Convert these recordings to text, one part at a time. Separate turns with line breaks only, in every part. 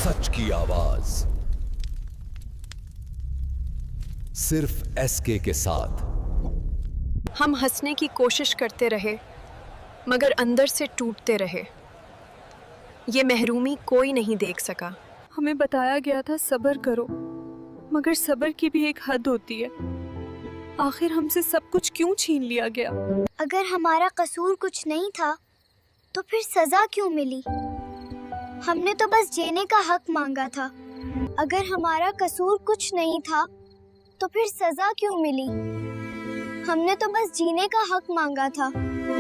सच की आवाज सिर्फ एसके के साथ।
हम हंसने की कोशिश करते रहे मगर अंदर से टूटते रहे। ये महरूमी कोई नहीं देख सका।
हमें बताया गया था सब्र करो, मगर सब्र की भी एक हद होती है। आखिर हमसे सब कुछ क्यों छीन लिया गया?
अगर हमारा कसूर कुछ नहीं था तो फिर सजा क्यों मिली? हमने तो बस जीने का हक मांगा था। अगर हमारा कसूर कुछ नहीं था तो फिर सजा क्यों मिली? हमने तो बस जीने का हक मांगा था।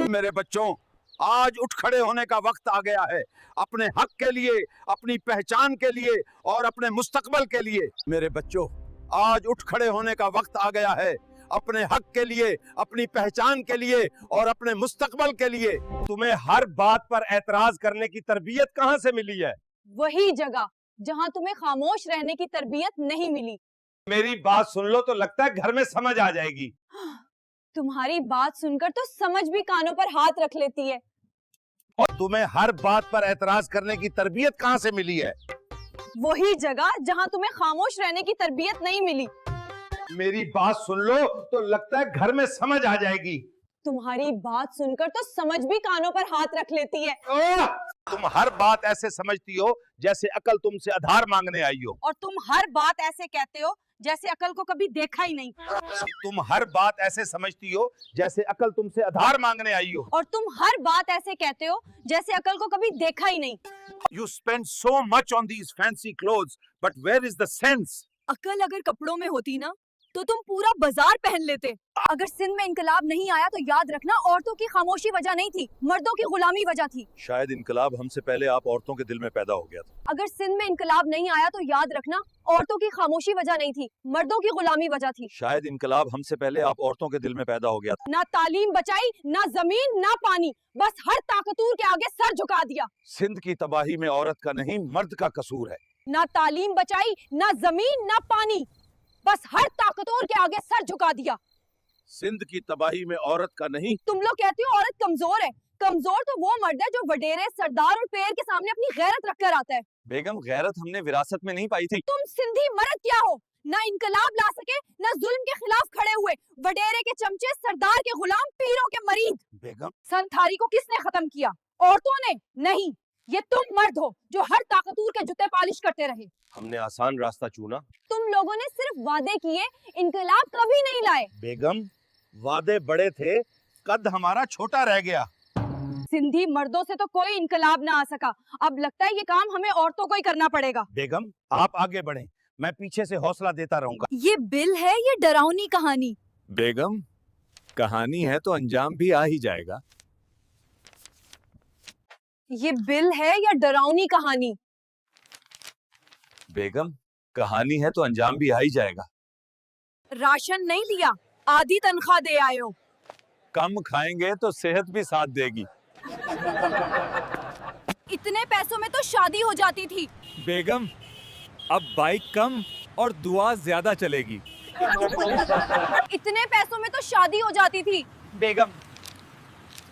मेरे बच्चों, आज उठ खड़े होने का वक्त आ गया है, अपने हक के लिए, अपनी पहचान के लिए और अपने मुस्तकबल के लिए। मेरे बच्चों, आज उठ खड़े होने का वक्त आ गया है, अपने हक के लिए, अपनी पहचान के लिए और अपने मुस्तकबल के लिए। तुम्हें हर बात पर एतराज करने की तरबियत कहाँ से मिली है?
वही जगह जहाँ तुम्हें खामोश रहने की तरबियत नहीं मिली।
मेरी बात सुन लो तो लगता है घर में समझ आ जाएगी।
तुम्हारी बात सुनकर तो समझ भी कानों पर हाथ रख लेती है।
और तुम्हें हर बात पर एतराज करने की तरबियत कहाँ से मिली है?
वही जगह जहाँ तुम्हें खामोश रहने की तरबियत नहीं मिली।
मेरी बात सुन लो तो लगता है घर में समझ आ जाएगी।
तुम्हारी बात सुनकर तो समझ भी कानों पर हाथ रख लेती है।
तुम हर बात ऐसे समझती हो जैसे अकल तुमसे आधार मांगने आई हो।
और तुम हर बात ऐसे कहते हो जैसे अकल को कभी देखा ही नहीं।
तुम हर बात ऐसे समझती हो जैसे अकल तुमसे आधार मांगने आई हो।
और तुम हर बात ऐसे कहते हो जैसे अकल को कभी देखा ही नहीं।
You spend so much on these fancy clothes, but where is the sense?
अकल अगर कपड़ों में होती ना तो तुम पूरा बाजार पहन लेते।
अगर सिंध में इनकलाब नहीं आया तो याद रखना औरतों की खामोशी वजह नहीं थी, मर्दों की गुलामी वजह थी।
शायद इनकलाब हमसे पहले आप औरतों के दिल में पैदा हो गया था।
अगर सिंध में इनकलाब नहीं आया तो याद रखना औरतों की खामोशी वजह नहीं थी, मर्दों की गुलामी वजह थी।
शायद इनकलाब हमसे पहले आप औरतों के दिल में पैदा हो गया था।
ना तालीम बचाई, ना जमीन, ना पानी, बस हर ताकतूर के आगे सर झुका दिया।
सिंध की तबाही में औरत का नहीं, मर्द का कसूर है।
ना तालीम बचाई, ना जमीन, ना पानी, बस हर ताकतवर के आगे सर झुका दिया।
सिंध की तबाही में औरत का नहीं।
तुम लोग कहते हो औरत कमजोर है। कमजोर तो वो मर्द है जो वडेरे, सरदार और पैर के सामने अपनी गैरत रखकर आता है।
बेगम, गैरत हमने विरासत में नहीं पाई थी।
तुम सिंधी मर्द क्या हो? ना इनकलाब ला सके, ना जुल्म के खिलाफ खड़े हुए, वडेरे के चमचे, सरदार के गुलाम, पीरों के मरीद।
बेगम,
संथारी को किसने खत्म किया? औरतों ने नहीं, ये तुम मर्द हो जो हर ताकतूर के जूते पालिश करते रहे।
हमने आसान रास्ता चुना।
तुम लोगों ने सिर्फ वादे किए, इनकलाब कभी नहीं लाए।
बेगम, वादे बड़े थे, कद हमारा छोटा रह गया।
सिंधी मर्दों से तो कोई इनकलाब ना आ सका। अब लगता है ये काम हमें औरतों को ही करना पड़ेगा।
बेगम, आप आगे बढ़ें, मैं पीछे से हौसला देता रहूंगा।
ये बिल है ये डरावनी कहानी?
बेगम, कहानी है तो अंजाम भी आ ही जाएगा।
ये बिल है या डरावनी कहानी?
बेगम, कहानी है तो अंजाम भी आ ही जाएगा।
राशन नहीं दिया, आधी तनख्वाह दे आए हो।
कम खाएंगे तो सेहत भी साथ देगी।
इतने पैसों में तो शादी हो जाती थी।
बेगम, अब बाइक कम और दुआ ज्यादा चलेगी।
इतने पैसों में तो शादी हो जाती थी।
बेगम,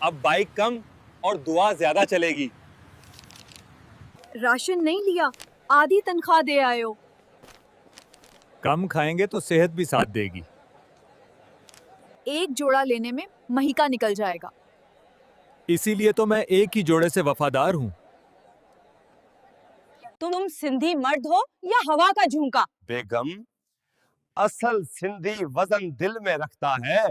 अब बाइक कम और दुआ ज्यादा चलेगी।
राशन नहीं लिया, आधी तनख्वाह दे आए हो।
कम खाएंगे तो सेहत भी साथ देगी।
एक जोड़ा लेने में महीका निकल जाएगा।
इसीलिए तो मैं एक ही जोड़े से वफादार हूँ।
तुम सिंधी मर्द हो या हवा का झोंका?
बेगम, असल सिंधी वजन दिल में रखता है।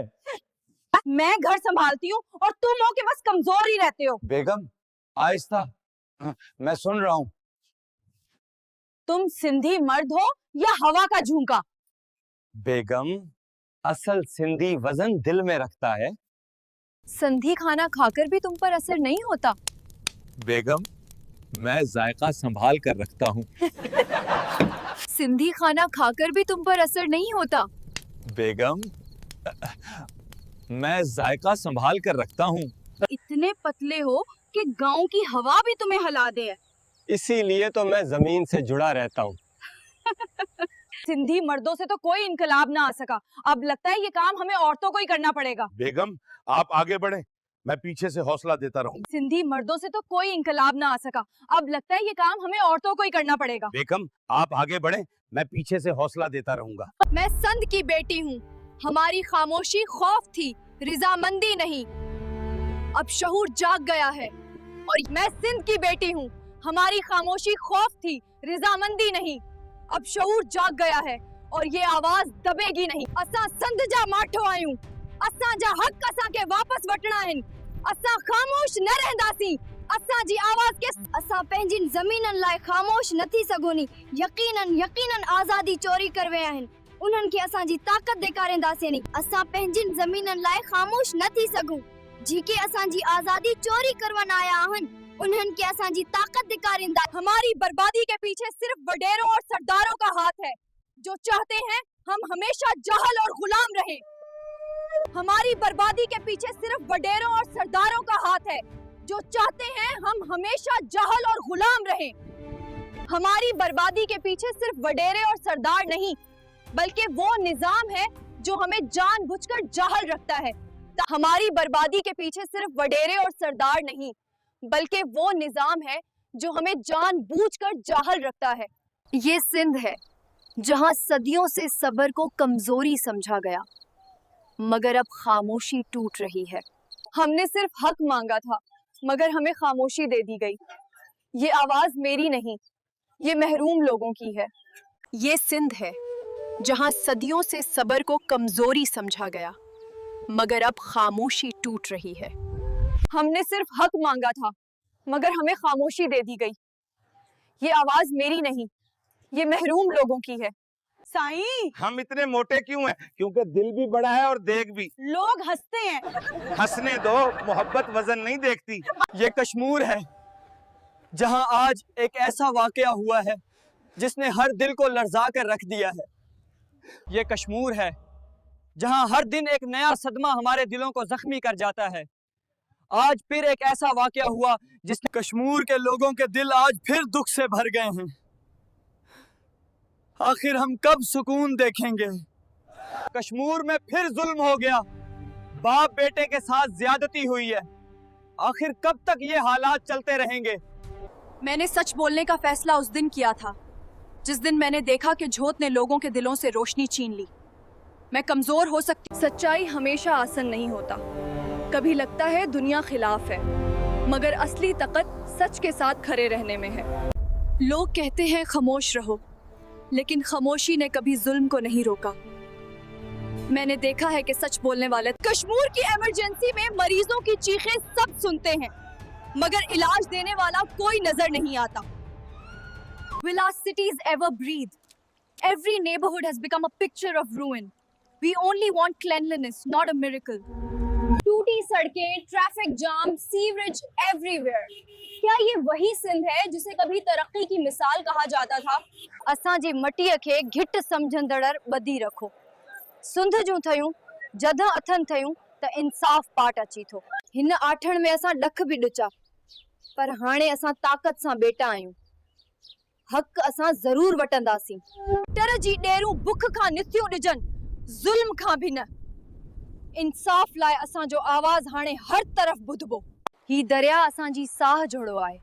मैं घर संभालती हूँ और तुम हो के बस कमजोर ही रहते हो।
बेगम, आहिस्ता, मैं सुन रहा हूँ।
तुम सिंधी मर्द हो या हवा का झोंका?
बेगम, असल सिंधी वजन दिल में रखता है।
संधी खाना खाकर भी तुम पर असर नहीं होता।
बेगम, मैं जायका संभाल कर रखता हूँ।
सिंधी खाना खाकर भी तुम पर असर नहीं होता।
बेगम, मैं जायका संभाल कर रखता हूँ।
इतने पतले हो कि गांव की हवा भी तुम्हें हिला दे।
इसीलिए तो मैं जमीन से जुड़ा रहता हूँ।
सिंधी मर्दों से तो कोई इनकलाब ना आ सका। अब लगता है ये काम हमें औरतों को ही करना पड़ेगा।
बेगम, आप आगे बढ़ें, मैं पीछे से हौसला देता रहूंगा।
सिंधी मर्दों से तो कोई इंकलाब ना आ सका, अब लगता है ये काम हमें औरतों को ही करना पड़ेगा।
बेगम आप आगे बढ़ें, मैं पीछे से हौसला देता रहूंगा।
मैं संध की बेटी हूँ, हमारी खामोशी खौफ थी, रिजामंदी नहीं। अब शऊर जाग गया है। और मैं सिंध की बेटी हूँ, हमारी खामोशी खौफ थी, रिजामंदी नहीं। अब शऊर जाग गया है और ये आवाज दबेगी नहीं। असां संध जा माठो आयूं, असां जा हक असां के वापस वठना आहिनि, असां खामोश न रहंदासीं। असां जी आवाज के
असां पंहिंजी ज़मीननि लाइ ख़ामोश न थी सघूं। यकीनन आज़ादी चोरी कर विया आहिनि, उन्हनि खे असांजी ताक़त ॾेखारींदासीं नी। असां पंहिंजी ज़मीननि लाइ ख़ामोश न थी सघूं। जेके असांजी आज़ादी चोरी करवन आया आहिनि, उन्हनि खे असांजी ताक़त ॾेखारींदा।
हमारी बर्बादी के पीछे सिर्फ वडेरों और सरदारों का हाथ है, जो चाहते हैं हम हमेशा जाहल और गुलाम रहें। हमारी बर्बादी के पीछे सिर्फ वडेरों और सरदारों का हाथ है, जो चाहते हैं हम हमेशा जाहल और गुलाम रहें। हमारी बर्बादी के पीछे सिर्फ वडेरे और सरदार नहीं, बल्कि वो निजाम है जो हमें जानबूझकर जाहल रखता है। हमारी बर्बादी के पीछे सिर्फ वडेरे और सरदार नहीं, बल्कि वो निजाम है जो हमें जानबूझकर जाहल रखता है। ये सिंध है जहां सदियों से सब्र को कमजोरी समझा गया, मगर अब खामोशी टूट रही है। हमने सिर्फ हक मांगा था, मगर हमें खामोशी दे दी गई। ये आवाज मेरी नहीं, ये महरूम लोगों की है।
ये सिंध है जहां सदियों से सब्र को कमजोरी समझा गया, मगर अब खामोशी टूट रही है।
हमने सिर्फ हक मांगा था, मगर हमें खामोशी दे दी गई। ये आवाज मेरी नहीं, ये महरूम लोगों की है। साईं,
हम इतने मोटे क्यों हैं? क्योंकि दिल भी बड़ा है और देख भी।
लोग हंसते हैं।
हंसने दो, मोहब्बत वजन नहीं देखती।
ये कश्मीर है जहां आज एक ऐसा वाकया हुआ है जिसने हर दिल को लर्जा कर रख दिया है। ये कश्मीर है जहां हर दिन एक नया सदमा हमारे दिलों को जख्मी कर जाता है। आज फिर एक ऐसा वाकया हुआ जिसने कश्मीर के लोगों के दिल आज फिर दुख से भर गए हैं। आखिर हम कब सुकून देखेंगे? कश्मीर में फिर जुल्म हो गया, बाप बेटे के साथ ज्यादती हुई है। आखिर कब तक ये हालात चलते रहेंगे?
मैंने सच बोलने का फैसला उस दिन किया था जिस दिन मैंने देखा कि झोंत ने लोगों के दिलों से रोशनी छीन ली। मैं कमजोर हो सकती, सच्चाई हमेशा आसान नहीं होता। कभी लगता है दुनिया खिलाफ है, मगर असली ताकत सच के साथ खड़े रहने में है। लोग कहते हैं खामोश रहो, लेकिन खामोशी ने कभी जुल्म को नहीं रोका। मैंने देखा है कि सच बोलने वाले कश्मीर की इमरजेंसी में मरीजों की चीखें सब सुनते हैं, मगर इलाज देने वाला कोई नजर नहीं आता। Will our cities ever breathe? Every neighborhood has become a picture of ruin. We only want cleanliness, not a miracle. टूटी सड़कें, ट्रैफिक जाम, सीवरेज एवरीवेयर। क्या ये वही सिंध है जिसे कभी तरक्की की मिसाल कहा जाता था? असां जी मटीअ खे घिट समझंदड़ ॿधी रखो। सुंध जूं थयूं, जद अथन थयूं त इंसाफ पाट अची थो। हिन आठण में असां ॾख बि ॾुचा, पर हाणे असां ताक़त सां बेटा आहियूं। हक़ असां ज़रूर वटंदासीं। टर जी ॾेरूं बुख खां निथियूं ॾिजनि, ज़ुल्म खां भी न। इंसाफ लाइ असां जो आवाज़ हाणे हर तरफ़ ॿुधबो। ही दरिया असां जी साह जोड़ो आहे।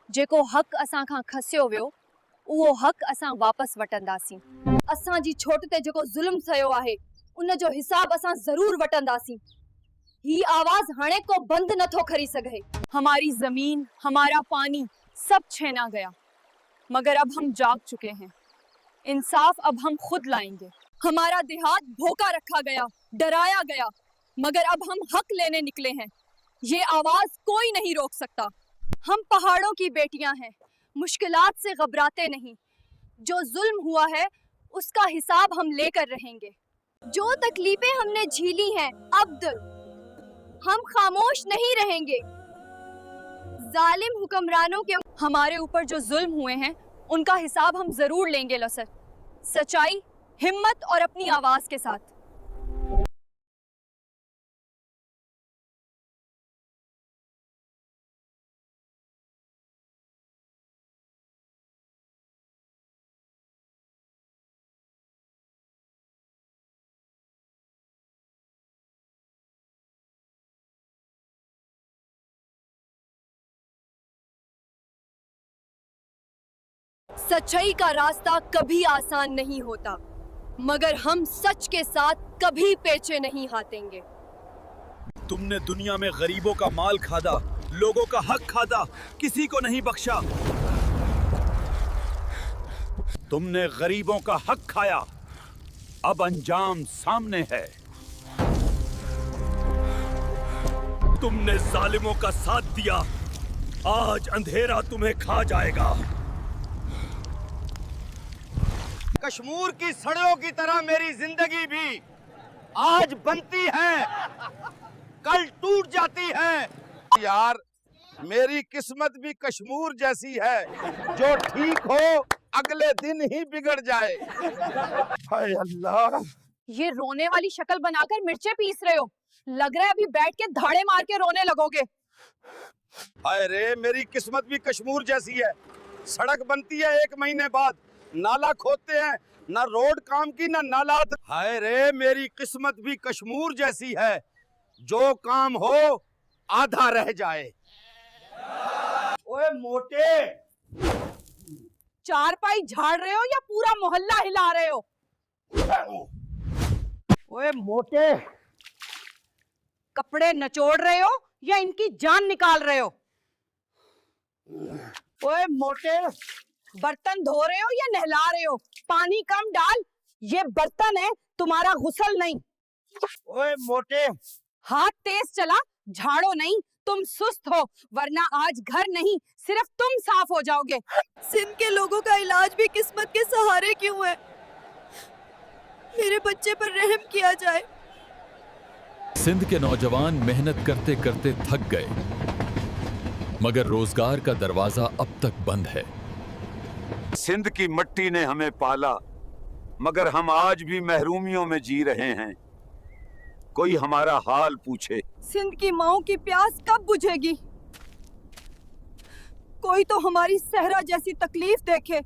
जेको हक़ असां खां खसियो वियो, उहो हक़ असां वापस वटंदासीं। असां जी छोट ते जेको ज़ुल्म थियो आहे, उन जो हिसाब असां ज़रूर वटंदासीं। ही आवाज़ हाणे को बंद नथो करी सघे। हमारी ज़मीन, हमारा पानी सब छीना गया, मगर अब हम जाग चुके हैं। इंसाफ अब हम खुद लाएंगे। हमारा देहात भूखा रखा गया, डराया गया, मगर अब हम हक लेने निकले हैं। ये आवाज कोई नहीं रोक सकता। हम पहाड़ों की बेटियां हैं, मुश्किलात से घबराते नहीं। जो जुल्म हुआ है उसका हिसाब हम लेकर रहेंगे। जो तकलीफें हमने झेली हैं, अब्द हम खामोश नहीं रहेंगे। जालिम हुक्मरानों के हमारे ऊपर जो जुल्म हुए हैं, उनका हिसाब हम जरूर लेंगे लसर। सच्चाई, हिम्मत और अपनी आवाज के साथ। सच्चाई का रास्ता कभी आसान नहीं होता, मगर हम सच के साथ कभी पीछे नहीं हटेंगे।
तुमने दुनिया में गरीबों का माल खादा, लोगों का हक खादा, किसी को नहीं बख्शा। तुमने गरीबों का हक खाया, अब अंजाम सामने है। तुमने जालिमों का साथ दिया, आज अंधेरा तुम्हें खा जाएगा।
कश्मीर की सड़कों की तरह मेरी जिंदगी भी आज बनती है, कल टूट जाती है।
यार, मेरी किस्मत भी कश्मीर जैसी है, जो ठीक हो अगले दिन ही बिगड़ जाए। हाय अल्लाह,
ये रोने वाली शक्ल बनाकर मिर्चें पीस रहे हो, लग रहा है अभी बैठ के धाड़े मार के रोने लगोगे।
हाय रे, मेरी किस्मत भी कश्मीर जैसी है। सड़क बनती है 1 महीने बाद, नाला खोदते हैं, ना रोड काम की ना नाला। हाय रे, मेरी किस्मत भी कश्मीर जैसी है, जो काम हो आधा रह जाए।
ओए मोटे,
चारपाई झाड़ रहे हो या पूरा मोहल्ला हिला रहे हो?
ओए मोटे,
कपड़े नचोड़ रहे हो या इनकी जान निकाल रहे हो?
ओए मोटे,
बर्तन धो रहे हो या नहला रहे हो? पानी कम डाल, ये बर्तन है, तुम्हारा गुस्ल नहीं।
ओए मोटे,
हाथ तेज चला, झाड़ो नहीं, तुम सुस्त हो, वरना आज घर नहीं सिर्फ तुम साफ हो जाओगे।
सिंध के लोगों का इलाज भी किस्मत के सहारे क्यों है? मेरे बच्चे पर रहम किया जाए।
सिंध के नौजवान मेहनत करते करते थक गए, मगर रोजगार का दरवाजा अब तक बंद है।
सिंध की मिट्टी ने हमें पाला, मगर हम आज भी महरूमियों में जी रहे हैं। कोई हमारा हाल पूछे।
सिंध की माओं की प्यास कब बुझेगी? कोई तो हमारी सहरा जैसी तकलीफ देखे।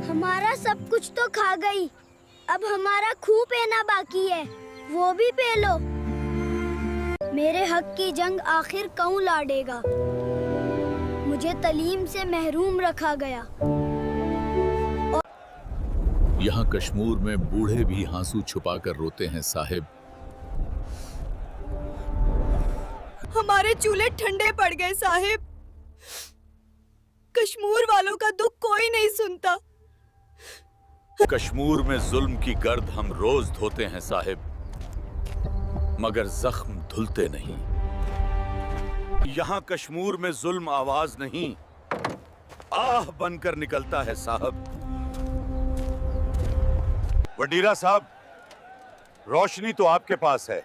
हमारा सब कुछ तो खा गई, अब हमारा खूह पीना बाकी है, वो भी पी लो। मेरे हक की जंग आखिर कौन लड़ेगा? मुझे तालीम से महरूम रखा गया।
यहाँ कश्मीर में बूढ़े भी आंसू छुपाकर रोते हैं साहिब।
हमारे चूल्हे ठंडे पड़ गए साहिब। कश्मीर वालों का दुख कोई नहीं सुनता।
कश्मीर में जुल्म की गर्द हम रोज धोते हैं साहिब, मगर जख्म धुलते नहीं।
यहाँ कश्मीर में जुल्म आवाज नहीं, आह बनकर निकलता है साहब। वडीरा साहब, रोशनी तो आपके पास है,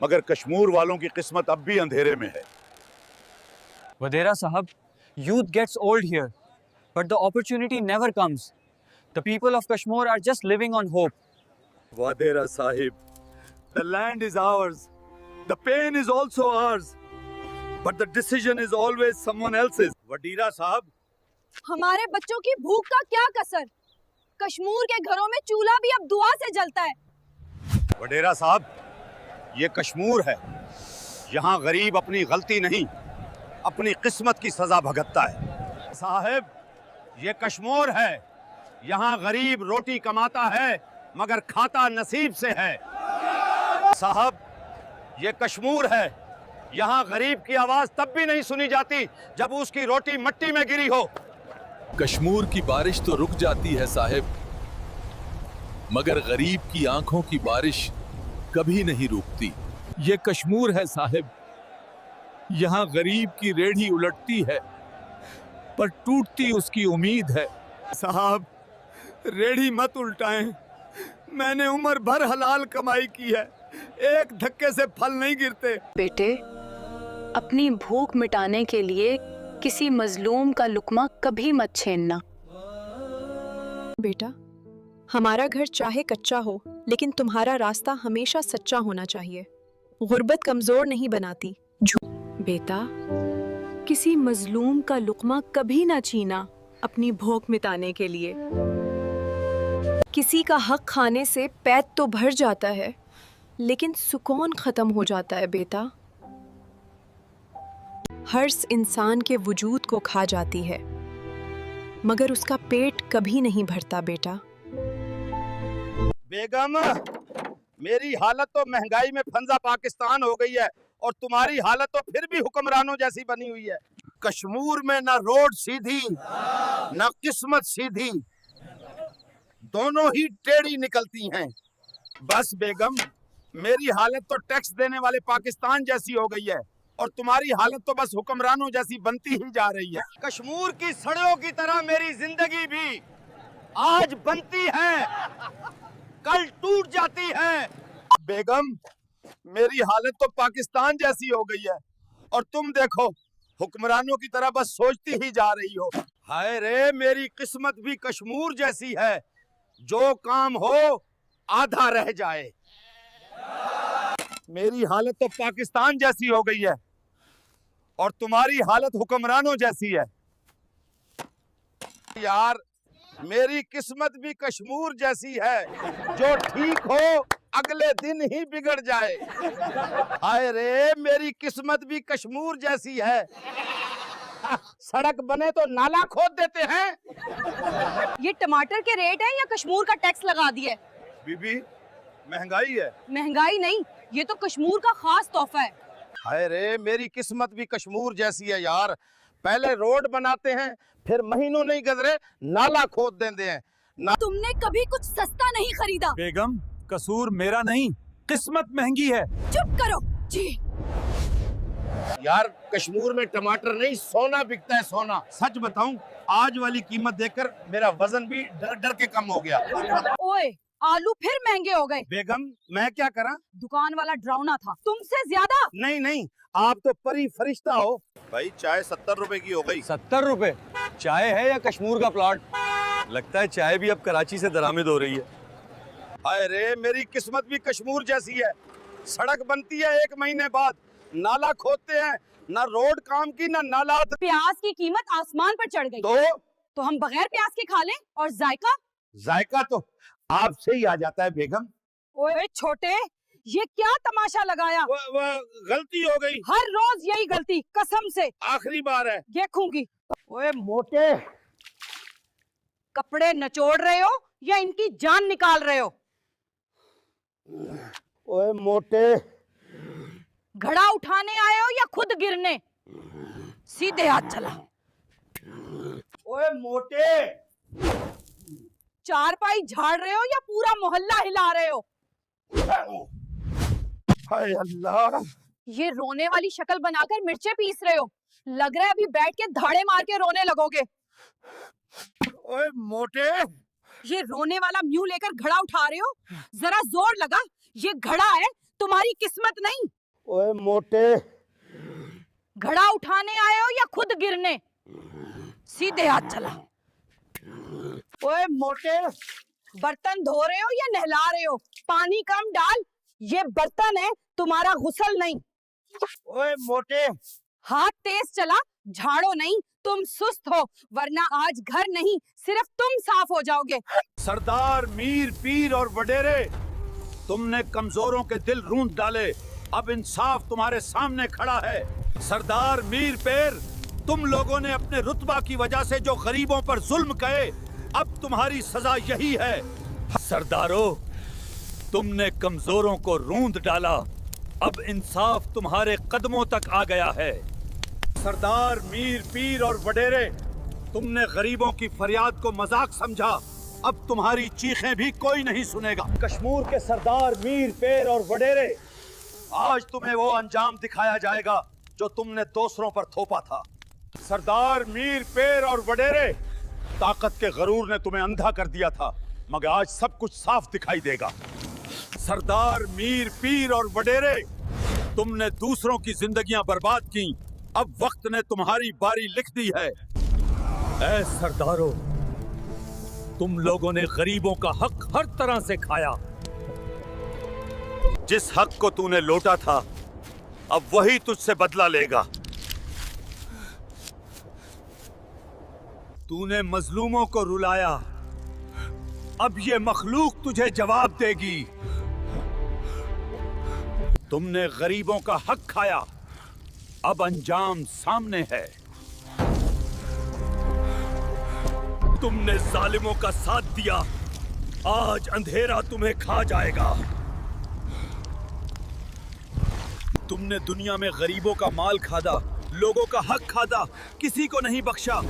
मगर कश्मीर वालों की किस्मत अब भी अंधेरे में है।
वडेरा साहब, youth gets old here, but the opportunity never comes. The people of Kashmir are just living on hope.
Wadera Sahib, the land is ours, the pain is also ours, but the decision is always someone else's. Wadira Sahib,
हमारे बच्चों की भूख का क्या कसर? कश्मीर के घरों में चूल्हा भी अब दुआ से जलता है।
वडेरा साहब, ये कश्मीर है, यहाँ गरीब अपनी गलती नहीं, अपनी किस्मत की सजा भुगतता है। साहब, ये कश्मीर है, यहाँ गरीब रोटी कमाता है मगर खाता नसीब से है। साहब, ये कश्मीर है, यहाँ गरीब की आवाज तब भी नहीं सुनी जाती जब उसकी रोटी मिट्टी में गिरी हो।
कश्मीर की बारिश तो रुक जाती है साहिब, मगर गरीब की आंखों की बारिश कभी नहीं रुकती।
ये कश्मीर है साहिब, यहाँ गरीब की रेढ़ी उलटती है पर टूटती उसकी उम्मीद है। साहब, रेढ़ी मत उल्टाएं, मैंने उम्र भर हलाल कमाई की है, एक धक्के से फल नहीं गिरते।
बेटे, अपनी भूख मिटाने के लिए किसी मजलूम का लुक्मा कभी मत छीनना। बेटा, हमारा घर चाहे कच्चा हो, लेकिन तुम्हारा रास्ता हमेशा सच्चा होना चाहिए। गुर्बत कमजोर नहीं बनाती। बेटा, किसी मजलूम का लुक्मा कभी ना छीना अपनी भूख मिटाने के लिए। किसी का हक खाने से पेट तो भर जाता है, लेकिन सुकून खत्म हो जाता है बेटा। हर्ष इंसान के वजूद को खा जाती है, मगर उसका पेट कभी नहीं भरता बेटा।
बेगम, मेरी हालत तो महंगाई में फंजा पाकिस्तान हो गई है और तुम्हारी हालत तो फिर भी हुक्मरानों जैसी बनी हुई है। कश्मीर में ना रोड सीधी ना किस्मत सीधी, दोनों ही टेढ़ी निकलती हैं। बस बेगम, मेरी हालत तो टैक्स देने वाले पाकिस्तान जैसी हो गई है और तुम्हारी हालत तो बस हुक्मरानों जैसी बनती ही जा रही है।
कश्मीर की सड़कों की तरह मेरी जिंदगी भी आज बनती है, कल टूट जाती है।
बेगम, मेरी हालत तो पाकिस्तान जैसी हो गई है और तुम देखो हुक्मरानों की तरह बस सोचती ही जा रही हो। हाय रे, मेरी किस्मत भी कश्मीर जैसी है, जो काम हो आधा रह जाए। मेरी हालत तो पाकिस्तान जैसी हो गई है और तुम्हारी हालत हुक्मरानों जैसी है। यार, मेरी किस्मत भी कश्मीर जैसी है, जो ठीक हो अगले दिन ही बिगड़ जाए। हाय रे, मेरी किस्मत भी कश्मीर जैसी है। सड़क बने तो नाला खोद देते हैं।
ये टमाटर के रेट है या कश्मीर का टैक्स लगा दिया है?
बीबी, महंगाई है।
महंगाई नहीं, ये तो कश्मीर का खास तोहफा है।
हाय रे, मेरी किस्मत भी कश्मीर जैसी है यार। पहले रोड बनाते हैं, फिर महीनों नहीं गुजरे नाला खोद देते हैं।
तुमने कभी कुछ सस्ता नहीं खरीदा।
बेगम, कसूर मेरा नहीं, किस्मत महंगी है।
चुप करो जी।
यार, कश्मीर में टमाटर नहीं सोना बिकता है, सोना। सच बताऊं, आज वाली कीमत देखकर मेरा वजन भी डर डर के कम हो गया।
ओए, आलू फिर महंगे हो गए।
बेगम, मैं क्या करा?
दुकान वाला डरावना था, तुमसे ज्यादा।
नहीं नहीं, आप तो परी फरिश्ता हो। भाई, चाय 70 रुपए की हो गई।
70 रुपए? चाय है या कश्मीर का प्लॉट? लगता है चाय भी अब कराची से दरामद हो रही है।
हाय रे, मेरी किस्मत भी कश्मीर जैसी है। सड़क बनती है 1 महीने बाद, नाला खोदते हैं, ना रोड काम की ना नाला।
प्याज की कीमत आसमान पर चढ़ गई, तो हम बगैर प्याज के खा लें? और जायका?
जायका तो आपसे ही आ जाता है बेगम।
ओए छोटे, ये क्या तमाशा लगाया?
वो गलती हो गई।
हर रोज यही गलती, कसम से
आखिरी बार है।
देखूंगी।
ओए मोटे,
कपड़े नचोड़ रहे हो या इनकी जान निकाल रहे हो?
ओए मोटे,
घड़ा उठाने आए हो या खुद गिरने? सीधे हाथ चला।
ओए मोटे,
चारपाई झाड़ रहे हो या पूरा मोहल्ला हिला रहे हो?
हाय अल्लाह,
ये रोने वाली शक्ल बनाकर मिर्चें पीस रहे हो। लग रहा है अभी बैठ के धाड़े मार के रोने लगोगे।
ओए मोटे,
ये रोने वाला मुंह लेकर घड़ा उठा रहे हो? जरा जोर लगा, ये घड़ा है, तुम्हारी किस्मत नहीं।
ओए मोटे,
घड़ा उठाने आए हो या खुद गिरने? सीधे हाथ चला।
ओए मोटे,
बर्तन धो रहे हो या नहला रहे हो? पानी कम डाल, ये बर्तन है, तुम्हारा गुस्ल नहीं।
ओए मोटे,
हाथ तेज चला, झाड़ो नहीं, तुम सुस्त हो, वरना आज घर नहीं सिर्फ तुम साफ हो जाओगे।
सरदार, मीर, पीर और वडेरे, तुमने कमजोरों के दिल रूंध डाले। अब इंसाफ तुम्हारे सामने खड़ा है। सरदार, मीर, पेर, तुम लोगों ने अपने रुतबा की वजह से जो गरीबों पर जुल्म किए, अब तुम्हारी सजा यही है। सरदारों, तुमने कमजोरों को रूंध डाला, अब इंसाफ तुम्हारे कदमों तक आ गया है। सरदार, मीर, पीर और वडेरे, तुमने गरीबों की फरियाद को मजाक समझा, अब तुम्हारी चीखें भी कोई नहीं सुनेगा। कश्मीर के सरदार, मीर, पेर और वडेरे, आज तुम्हें वो अंजाम दिखाया जाएगा जो तुमने दूसरों पर थोपा था। सरदार, मीर, पेर और वडेरे, ताकत के गरूर ने तुम्हें अंधा कर दिया था, मगर आज सब कुछ साफ दिखाई देगा। सरदार, मीर, पीर और वडेरे, तुमने दूसरों की जिंदगियां बर्बाद की, अब वक्त ने तुम्हारी बारी लिख दी है। ऐ सरदारों, तुम लोगों ने गरीबों का हक हर तरह से खाया। जिस हक को तूने लौटा था, अब वही तुझसे बदला लेगा। तूने मजलूमों को रुलाया, अब ये मखलूक तुझे जवाब देगी। तुमने गरीबों का हक खाया, अब अंजाम सामने है।
तुमने जालिमों का साथ दिया, आज अंधेरा तुम्हें खा जाएगा। तुमने दुनिया में गरीबों का माल खादा, लोगों का हक खादा, किसी को नहीं बख्शा।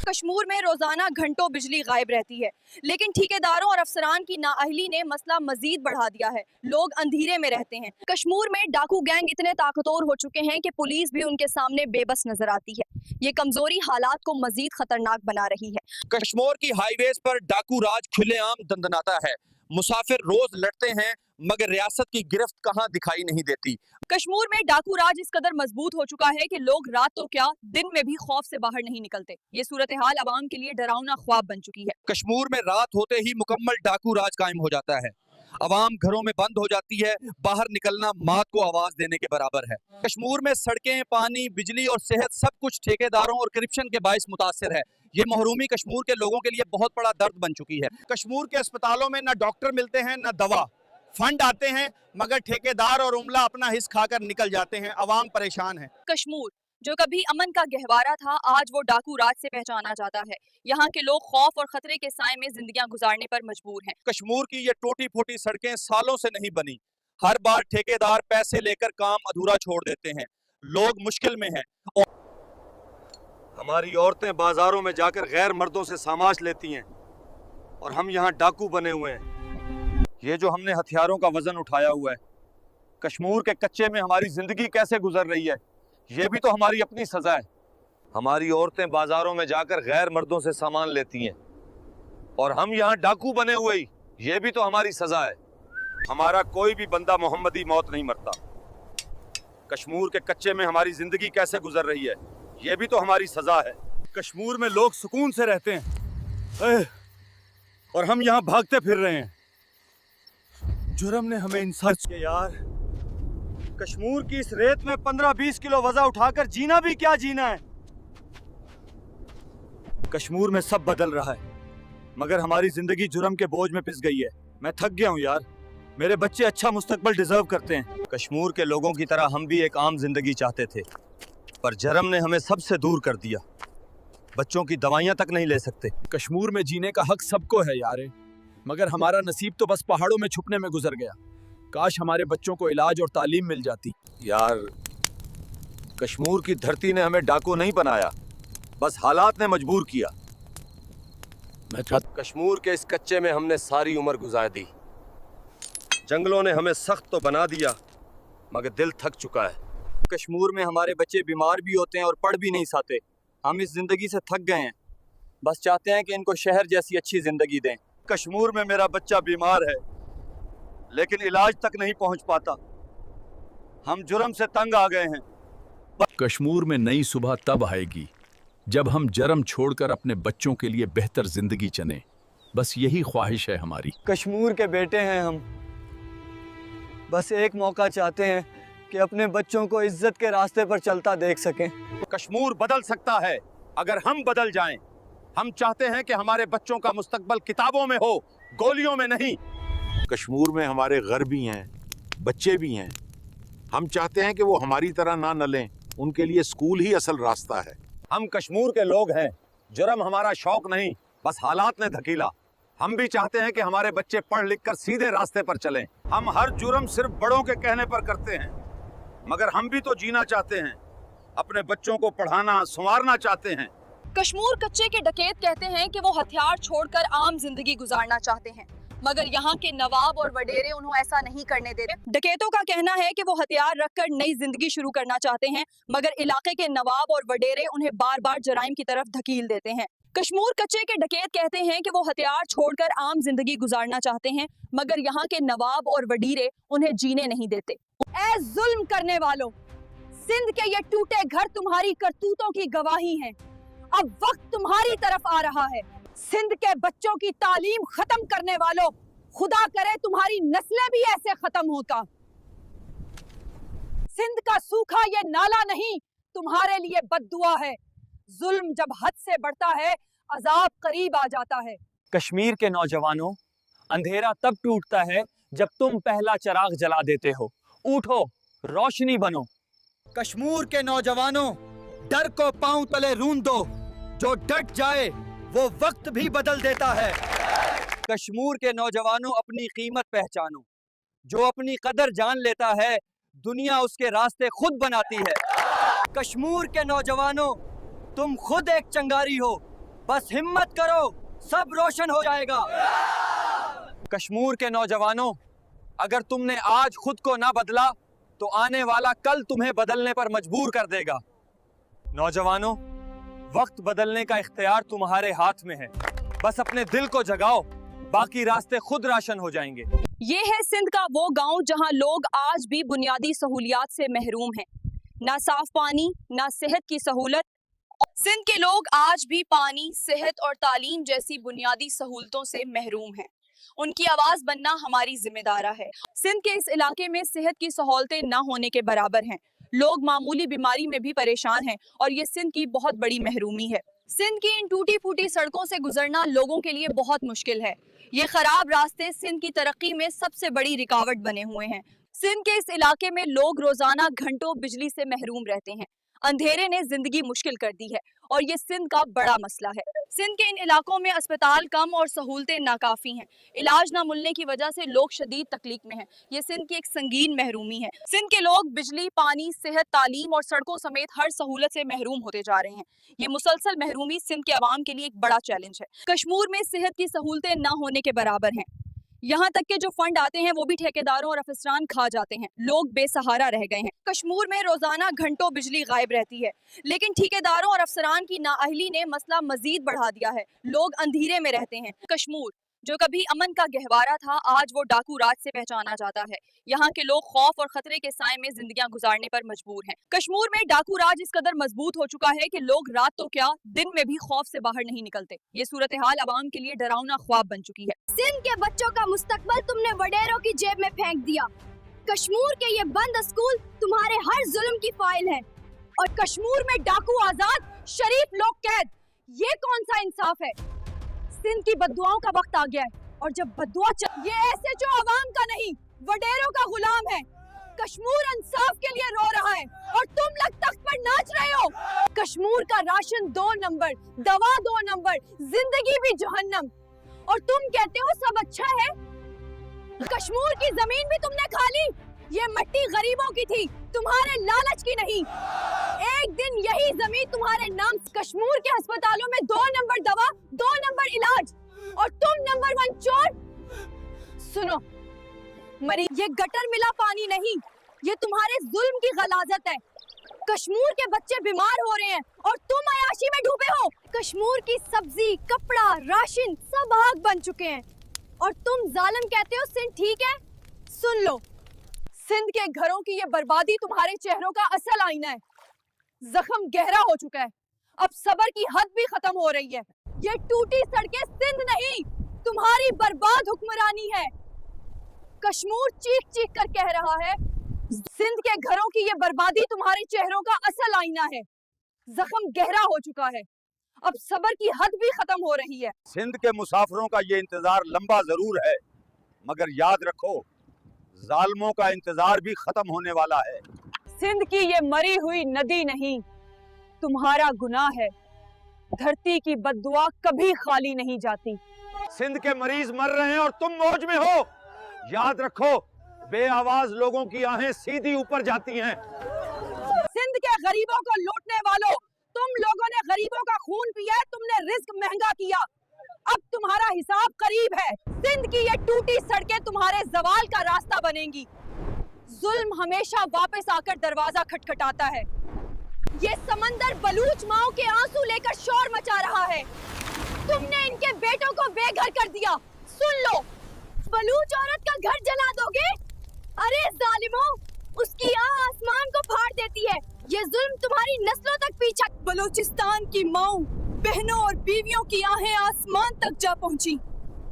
कश्मीर में रोजाना घंटों बिजली गायब रहती है, लेकिन ठेकेदारों और अफसरान की नाअहली ने मसला मजीद बढ़ा दिया है। लोग अंधेरे में रहते हैं। कश्मीर में डाकू गैंग इतने ताकतवर हो चुके हैं कि पुलिस भी उनके सामने बेबस नजर आती है। ये कमजोरी हालात को मजीद खतरनाक बना रही है।
कश्मीर की हाईवेज पर डाकू राज खुलेआम दंदनाता है। मुसाफिर रोज लड़ते हैं, मगर रियासत की गिरफ्त कहाँ दिखाई नहीं देती।
कश्मीर में डाकू राज इस कदर मजबूत हो चुका है कि लोग रात तो क्या दिन में भी खौफ से बाहर नहीं निकलते। ये सूरत हाल अवाम के लिए डरावना ख्वाब बन चुकी है।
कश्मीर में रात होते ही मुकम्मल डाकू राज कायम हो जाता है। अवाम घरों में बंद हो जाती है, बाहर निकलना मौत को आवाज देने के बराबर है। कश्मीर में सड़कें, पानी, बिजली और सेहत सब कुछ ठेकेदारों और करप्शन के बायस मुतासिर है। ये महरूमी कश्मीर के लोगों के लिए बहुत बड़ा दर्द बन चुकी है। कश्मीर के अस्पतालों में न डॉक्टर मिलते हैं न दवा, फंड आते हैं मगर ठेकेदार और उमला अपना हिस्स खाकर निकल जाते हैं। अवाम परेशान है।
कश्मीर जो कभी अमन का गहवारा था, आज वो डाकू राज से पहचाना जाता है। यहाँ के लोग खौफ और खतरे के साए में जिंदगियां गुजारने पर मजबूर हैं।
कश्मीर की ये टूटी फूटी सड़कें सालों से नहीं बनी। हर बार ठेकेदार पैसे लेकर काम अधूरा छोड़ देते हैं। लोग मुश्किल में हैं।
हमारी औरतें बाजारों में जाकर गैर मर्दों से सामाश लेती हैं और हम यहाँ डाकू बने हुए हैं। ये जो हमने हथियारों का वजन उठाया हुआ है, कश्मीर के कच्चे में हमारी जिंदगी कैसे गुजर रही है, ये भी तो हमारी अपनी सजा है। हमारी औरतें बाजारों में जाकर गैर मर्दों से सामान लेती हैं और हम यहाँ डाकू बने हुए ही, ये भी तो हमारी सजा है। हमारा कोई भी बंदा मोहम्मदी मौत नहीं मरता। कश्मीर के कच्चे में हमारी जिंदगी कैसे गुजर रही है, ये भी तो हमारी सजा है। कश्मीर में लोग सुकून से रहते हैं और हम यहाँ भागते फिर रहे हैं। जुर्म ने हमें इंसान
के यार, कश्मीर की इस रेत में 15-20 किलो वजन उठाकर जीना भी क्या जीना है।
कश्मीर में सब बदल रहा है, मगर हमारी जिंदगी जुर्म के बोझ में पिस गई है। मैं थक गया हूँ यार। मेरे बच्चे अच्छा मुस्तकबल डिजर्व करते हैं। कश्मीर के लोगों की तरह हम भी एक आम जिंदगी चाहते थे, पर जुर्म ने हमें सबसे दूर कर दिया। बच्चों की दवाइयाँ तक नहीं ले सकते।
कश्मीर में जीने का हक सबको है यार, मगर हमारा नसीब तो बस पहाड़ों में छुपने में गुजर गया। काश हमारे बच्चों को इलाज और तालीम मिल जाती।
यार, कश्मीर की धरती ने हमें डाकू नहीं बनाया, बस हालात ने मजबूर किया।
कश्मीर के इस कच्चे में हमने सारी उम्र गुजार दी। जंगलों ने हमें सख्त तो बना दिया, मगर दिल थक चुका है।
कश्मीर में हमारे बच्चे बीमार भी होते हैं और पढ़ भी नहीं सकते। हम इस जिंदगी से थक गए हैं, बस चाहते हैं कि इनको शहर जैसी अच्छी जिंदगी दें।
कश्मीर में मेरा बच्चा बीमार है, लेकिन इलाज तक नहीं पहुंच पाता। हम जुर्म से तंग आ गए हैं।
कश्मीर में नई सुबह तब आएगी जब हम जर्म छोड़कर अपने बच्चों के लिए बेहतर जिंदगी चुनें। बस यही ख्वाहिश है हमारी।
कश्मीर के बेटे हैं हम, बस एक मौका चाहते हैं कि अपने बच्चों को इज्जत के रास्ते पर चलता देख सकें।
कश्मीर बदल सकता है अगर हम बदल जाएं। हम चाहते हैं कि हमारे बच्चों का मुस्तकबल किताबों में हो, गोलियों में नहीं। कश्मीर में हमारे घर भी हैं, बच्चे भी हैं। हम चाहते हैं कि वो हमारी तरह ना नलें। उनके लिए स्कूल ही असल रास्ता है। हम कश्मीर के लोग हैं। जुर्म हमारा शौक नहीं, बस हालात ने धकेला। हम भी चाहते हैं कि हमारे बच्चे पढ़ लिख कर सीधे रास्ते पर चलें। हम हर जुर्म सिर्फ बड़ों के कहने पर करते हैं, मगर हम भी तो जीना चाहते हैं, अपने बच्चों को पढ़ाना संवारना चाहते हैं।
कश्मीर कच्चे के डकैत कहते हैं कि वो हथियार छोड़कर आम जिंदगी गुजारना चाहते हैं, मगर यहाँ के नवाब और वडेरे उन्हें ऐसा नहीं करने देते। डकैतों का कहना है कि वो हथियार रखकर नई जिंदगी शुरू करना चाहते हैं, मगर इलाके के नवाब और वडेरे उन्हें बार बार जराइम की तरफ धकील देते हैं। कश्मीर कच्चे के डकैत कहते हैं कि वो हथियार छोड़कर आम जिंदगी गुजारना चाहते हैं, मगर यहाँ के नवाब और वडीरे उन्हें जीने नहीं देते। ऐ जुल्म करने वालों, सिंध के ये टूटे घर तुम्हारी करतूतों की गवाही हैं। अब वक्त तुम्हारी तरफ आ रहा है। सिंध के बच्चों की तालीम खत्म करने वालों, खुदा करे तुम्हारी नस्लें भी ऐसे खत्म होता। सिंध का सूखा ये नाला नहीं, तुम्हारे लिए बद्दुआ है। जुल्म जब हद से बढ़ता है, अजाब करीब आ जाता है।
कश्मीर के नौजवानों, अंधेरा तब टूटता है जब तुम पहला चिराग जला देते हो। उठो, रोशनी बनो। कश्मीर के नौजवानों, डर को पांव तले रूंध दो। जो डट जाए वो वक्त भी बदल देता है। कश्मीर के नौजवानों अपनी कीमत पहचानो, जो अपनी कदर जान लेता है दुनिया उसके रास्ते खुद बनाती है। कश्मीर के नौजवानों तुम खुद एक चंगारी हो, बस हिम्मत करो सब रोशन हो जाएगा। कश्मीर के नौजवानों अगर तुमने आज खुद को ना बदला तो आने वाला कल तुम्हें बदलने पर मजबूर कर देगा। नौजवानों वक्त बदलने का इख्तियार तुम्हारे हाथ में है, बस अपने दिल को जगाओ, बाकी रास्ते खुद रोशन हो जाएंगे।
ये है सिंध का वो गांव जहां लोग आज भी बुनियादी सहूलियात से महरूम हैं। ना साफ पानी, ना सेहत की सहूलत। सिंध के लोग आज भी पानी, सेहत और तालीम जैसी बुनियादी सहूलतों से महरूम हैं। उनकी आवाज बनना हमारी जिम्मेदारी है। सिंध के इस इलाके में सेहत की सहूलतें ना होने के बराबर हैं। लोग मामूली बीमारी में भी परेशान हैं और ये सिंध की बहुत बड़ी महरूमी है। सिंध की इन टूटी फूटी सड़कों से गुजरना लोगों के लिए बहुत मुश्किल है। ये खराब रास्ते सिंध की तरक्की में सबसे बड़ी रुकावट बने हुए हैं। सिंध के इस इलाके में लोग रोजाना घंटों बिजली से महरूम रहते हैं। अंधेरे ने जिंदगी मुश्किल कर दी है और ये सिंध का बड़ा मसला है। सिंध के इन इलाकों में अस्पताल कम और सहूलतें नाकाफी हैं। इलाज न मिलने की वजह से लोग शदीद तकलीफ में हैं। ये सिंध की एक संगीन महरूमी है। सिंध के लोग बिजली, पानी, सेहत, तालीम और सड़कों समेत हर सहूलत से महरूम होते जा रहे हैं। ये मुसलसल महरूमी सिंध के अवाम के लिए एक बड़ा चैलेंज है। कश्मीर में सेहत की सहूलतें न होने के बराबर हैं। यहाँ तक के जो फंड आते हैं वो भी ठेकेदारों और अफसरान खा जाते हैं। लोग बेसहारा रह गए हैं। कश्मीर में रोजाना घंटों बिजली गायब रहती है, लेकिन ठेकेदारों और अफसरान की नाअहली ने मसला मजीद बढ़ा दिया है। लोग अंधेरे में रहते हैं। कश्मीर जो कभी अमन का गहवारा था, आज वो डाकू राज से पहचाना जाता है। यहाँ के लोग खौफ और खतरे के साए में जिंदगियां गुजारने पर मजबूर हैं। कश्मीर में डाकू राज इस कदर मजबूत हो चुका है कि लोग रात तो क्या दिन में भी खौफ से बाहर नहीं निकलते। ये सूरत हाल आवाम के लिए डरावना ख्वाब बन चुकी है।
सिंध के बच्चों का मुस्तकबल तुमने वडेरों की जेब में फेंक दिया। कश्मीर के ये बंद स्कूल तुम्हारे हर जुल्म की फाइल है और कश्मीर में डाकू आजाद, शरीफ लोग कैद। ये कौन सा इंसाफ है? सिंध की बद्दुआओं का वक्त आ गया है और जब बद्दुआ ये ऐसे जो आवाम का नहीं वडेरों का गुलाम है। कश्मीर इंसाफ के लिए रो रहा है और तुम लोग तख्त पर नाच रहे हो। कश्मीर का राशन 2 नंबर, दवा 2 नंबर, जिंदगी भी जहन्नम, और तुम कहते हो सब अच्छा है। कश्मीर की जमीन भी तुमने खा ली। ये मिट्टी गरीबों की थी, तुम्हारे लालच की नहीं। एक दिन यही जमीन तुम्हारे नाम। कश्मीर के अस्पतालों में 2 नंबर दवा, 2 नंबर इलाज, और तुम नंबर 1 चोर। सुनो मरीज, ये गटर मिला पानी नहीं, ये तुम्हारे जुल्म की गलाजत है। कश्मीर के बच्चे बीमार हो रहे हैं और तुम अयाशी में डूबे हो। कश्मीर की सब्जी, कपड़ा, राशन सब आग बन चुके हैं और तुम जालिम कहते हो सिंध ठीक है। सुन लो, सिंध के घरों की ये बर्बादी तुम्हारे चेहरों का असल आईना है। जख्म गहरा हो चुका है, अब सब्र की हद भी खत्म हो रही है। ये टूटी सड़कें सिंध नहीं, तुम्हारी बर्बाद हुक्मरानी है। कश्मीर चीख चीख कर कह रहा है, सिंध के घरों की ये बर्बादी तुम्हारे चेहरों का असल आईना है। जख्म गहरा हो चुका है, अब सब्र की हद भी खत्म हो रही है।
सिंध के मुसाफिरों का ये इंतजार लंबा जरूर है, मगर याद रखो जालिमों का इंतजार भी खत्म होने वाला है।
सिंध की ये मरी हुई नदी नहीं, तुम्हारा गुनाह है। धरती की बद्दुआ कभी खाली नहीं जाती।
सिंध के मरीज मर रहे हैं और तुम मौज में हो। याद रखो बेआवाज लोगों की आहें सीधी ऊपर जाती हैं।
सिंध के गरीबों को लूटने वालों, तुम लोगों ने गरीबों का खून पिया है, तुमने रिस्क महंगा किया। अब तुम्हारा हिसाब करीब है। सिंध की ये टूटी सड़कें तुम्हारे जवाल का रास्ता बनेंगी। जुल्म हमेशा वापस आकर दरवाजा खटखटाता है। ये समंदर बलूच माओं के आंसू लेकर शोर मचा रहा है। तुमने इनके बेटों को बेघर कर दिया। सुन लो, बलूच औरत का घर जला दोगे? अरे जालिमों, उसकी आह आसमान को फाड़ देती है। ये जुल्म तुम्हारी नस्लों तक पीछा। बलूचिस्तान की माओं, बहनों और बीवियों की आहें आसमान तक जा पहुंची।